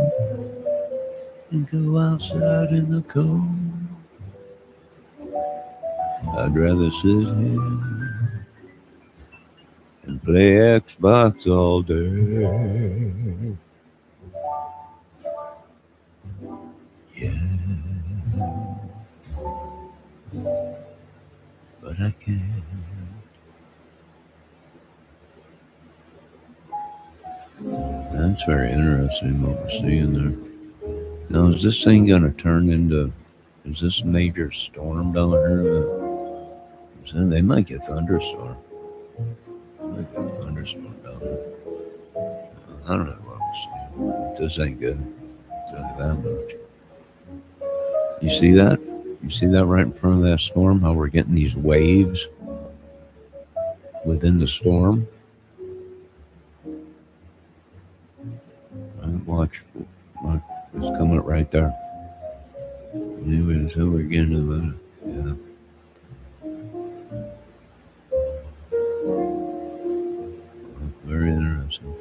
and go outside in the cold. I'd rather sit here and play Xbox all day. Yeah, but I can't. That's very interesting what we're seeing there. Now, is this thing going to turn into, is this a major storm down here? They might get thunderstorm. They might get a thunderstorm down here. I don't know what we're seeing. This ain't good. Tell you that much. You see that? You see that right in front of that storm? How we're getting these waves within the storm? Watch, it's coming right there. Anyway, so we're getting about it. Yeah. Very interesting.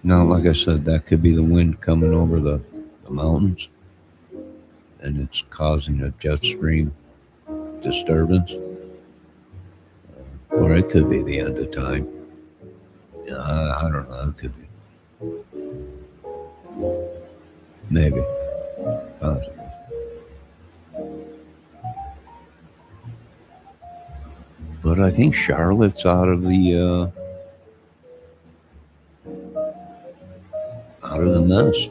Now, like I said, that could be the wind coming over the mountains, and it's causing a jet stream disturbance. Or it could be the end of time. I don't know. It could be. Maybe. Possibly. But I think Charlotte's out of the mess.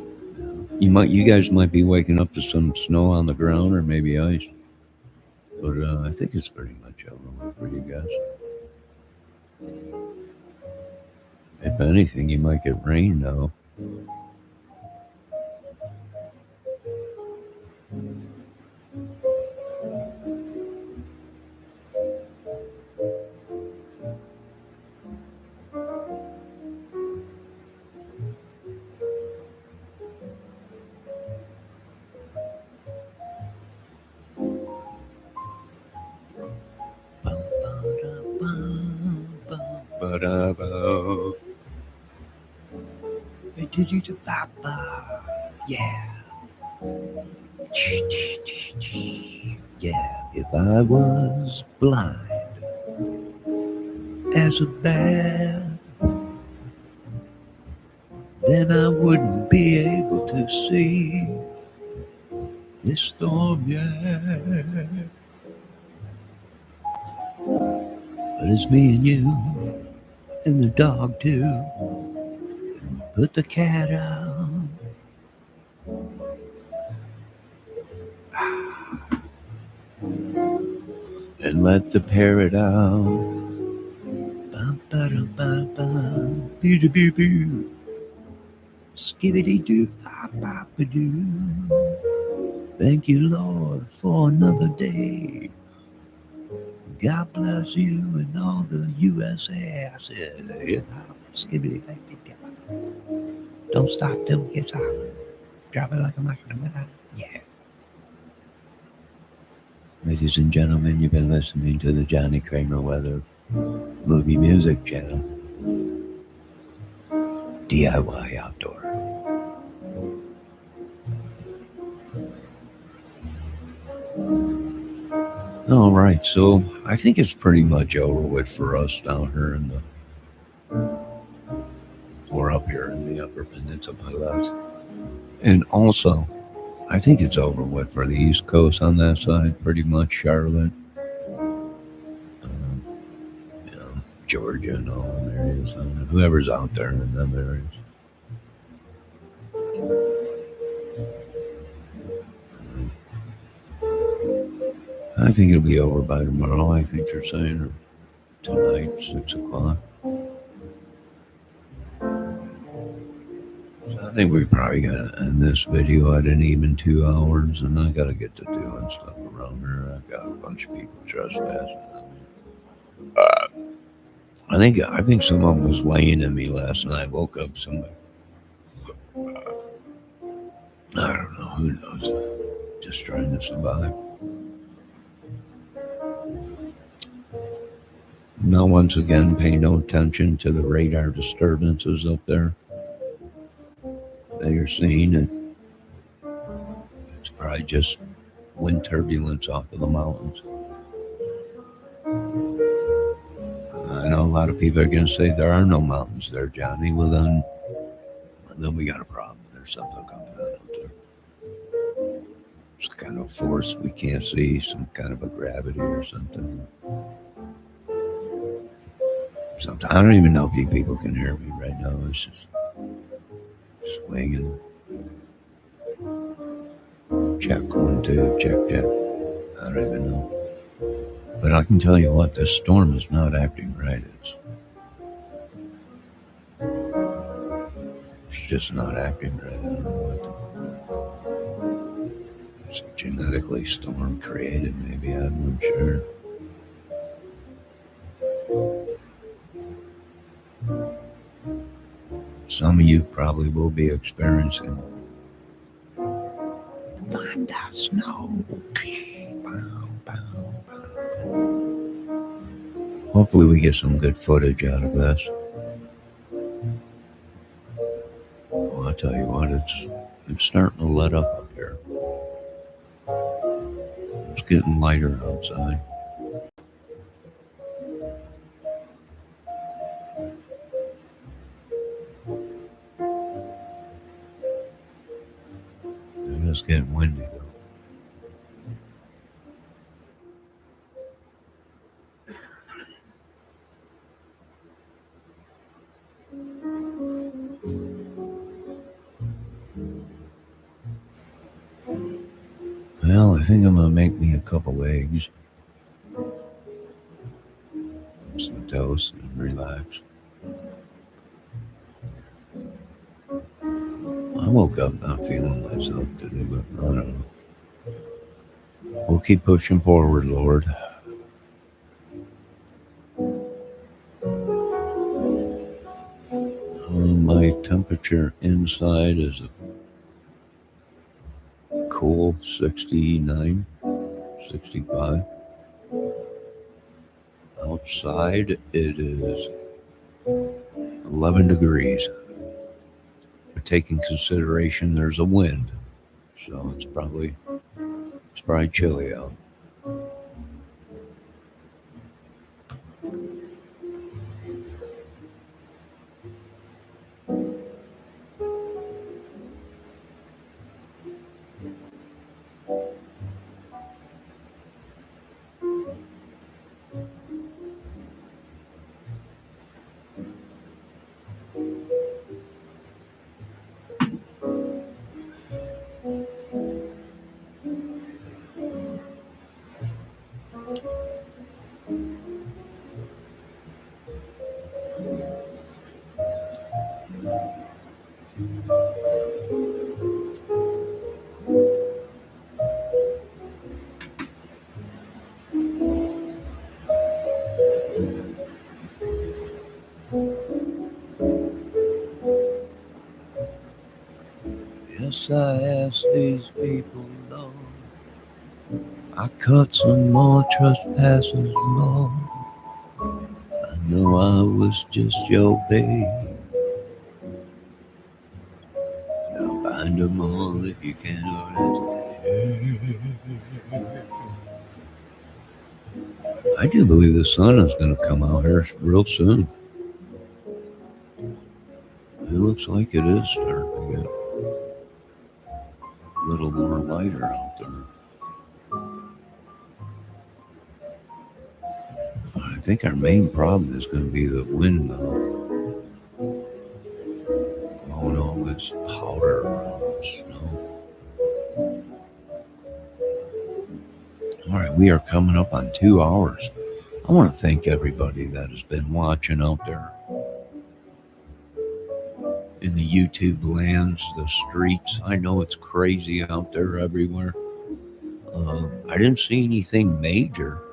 You guys might be waking up to some snow on the ground or maybe ice. But I think it's pretty much over for you guys. If anything, you might get rain now. Yeah. Yeah, if I was blind as a bat, then I wouldn't be able to see this storm yet. But it's me and you and the dog too. And put the cat out. And let the parrot out. Bum, ba-dum, bum, bum. Boo-doo-boo-boo. Skibbity-doo, bop-bop-a-doo. Thank you, Lord, for another day. God bless you and all the USA. I said, skibbity-doo. Don't stop till it gets out. Drop it like a microphone. Yeah. Ladies and gentlemen, you've been listening to the Johnny Kramer Weather Movie Music Channel. DIY Outdoor. All right, so I think it's pretty much over with for us down here in we're up here in the Upper Peninsula. And also, I think it's over with for the East Coast on that side, pretty much Charlotte, Georgia and all them areas. Whoever's out there in them areas. I think it'll be over by tomorrow, I think they're saying, or tonight, 6 o'clock. I think we probably got to end this video at an even 2 hours, and I got to get to doing stuff around here. I've got a bunch of people trespassing. I think someone was laying in me last night. I woke up, somebody I don't know. Who knows? Just trying to survive. Now, once again, pay no attention to the radar disturbances up there that you're seeing. It's probably just wind turbulence off of the mountains. I know a lot of people are going to say there are no mountains there, Johnny. Well, then we got a problem. There's something coming out there. It's kind of force we can't see, some kind of a gravity or something. I don't even know if people can hear me right now. It's just swinging. Check 1, 2, check. I don't even know. But I can tell you what, this storm is not acting right. It's just not acting right. I don't know what. It's genetically storm created, maybe. I'm not sure. Some of you probably will be experiencing thunder, snow. Hopefully we get some good footage out of this. Well, I'll tell you what, it's starting to let up here. It's getting lighter outside. It's getting windy though. Well, I think I'm gonna make me a couple eggs, some toast, and relax. I woke up not feeling myself today, but I don't know. We'll keep pushing forward, Lord. My temperature inside is a cool 69, 65. Outside it is 11 degrees. But taking consideration there's a wind, so it's probably chilly out. Yes, I asked these people, Lord. I cut some more trespasses, Lord. I know I was just your babe. Now bind them all if you can, Lord. I do believe the sun is going to come out here real soon. It looks like it is starting to get a little more lighter out there. I think our main problem is going to be the wind though. Blowing all this powder around the snow. All right, we are coming up on 2 hours. I want to thank everybody that has been watching out there in the YouTube lands, the streets. I know it's crazy out there everywhere. I didn't see anything major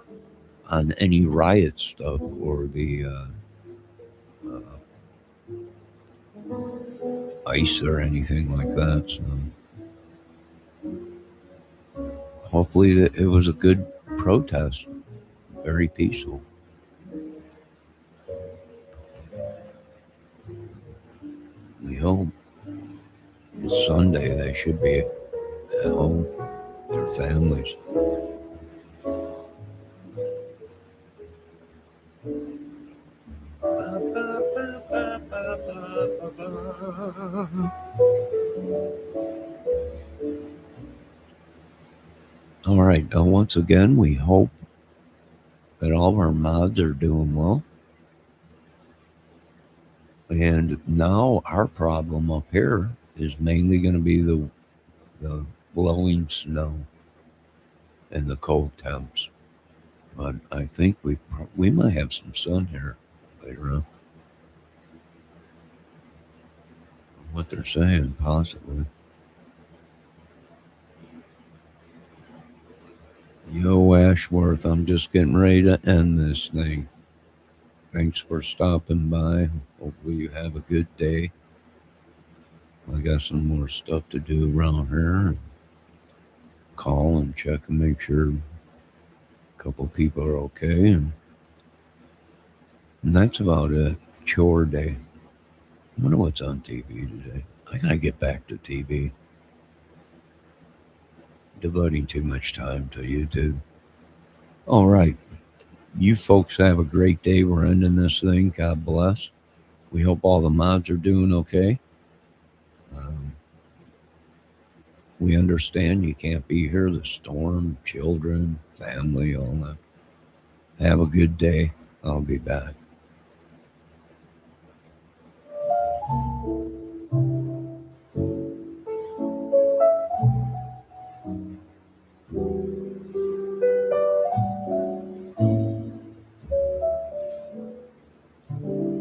on any riot stuff or the ice or anything like that. So hopefully it was a good protest, very peaceful. We hope. It's Sunday, they should be at home, their families. All right, once again, we hope that all of our mods are doing well. And now our problem up here is mainly going to be the blowing snow and the cold temps. But I think we might have some sun here later on. What they're saying, possibly. Yo, Ashworth, I'm just getting ready to end this thing. Thanks for stopping by. Hopefully you have a good day. I got some more stuff to do around here. Call and check and make sure a couple people are okay. And that's about it. Chore day. I wonder what's on TV today. I gotta get back to TV. Devoting too much time to YouTube. All right. You folks have a great day. We're ending this thing. God bless. We hope all the mods are doing okay. We understand you can't be here. The storm, children, family, all that. Have a good day. I'll be back.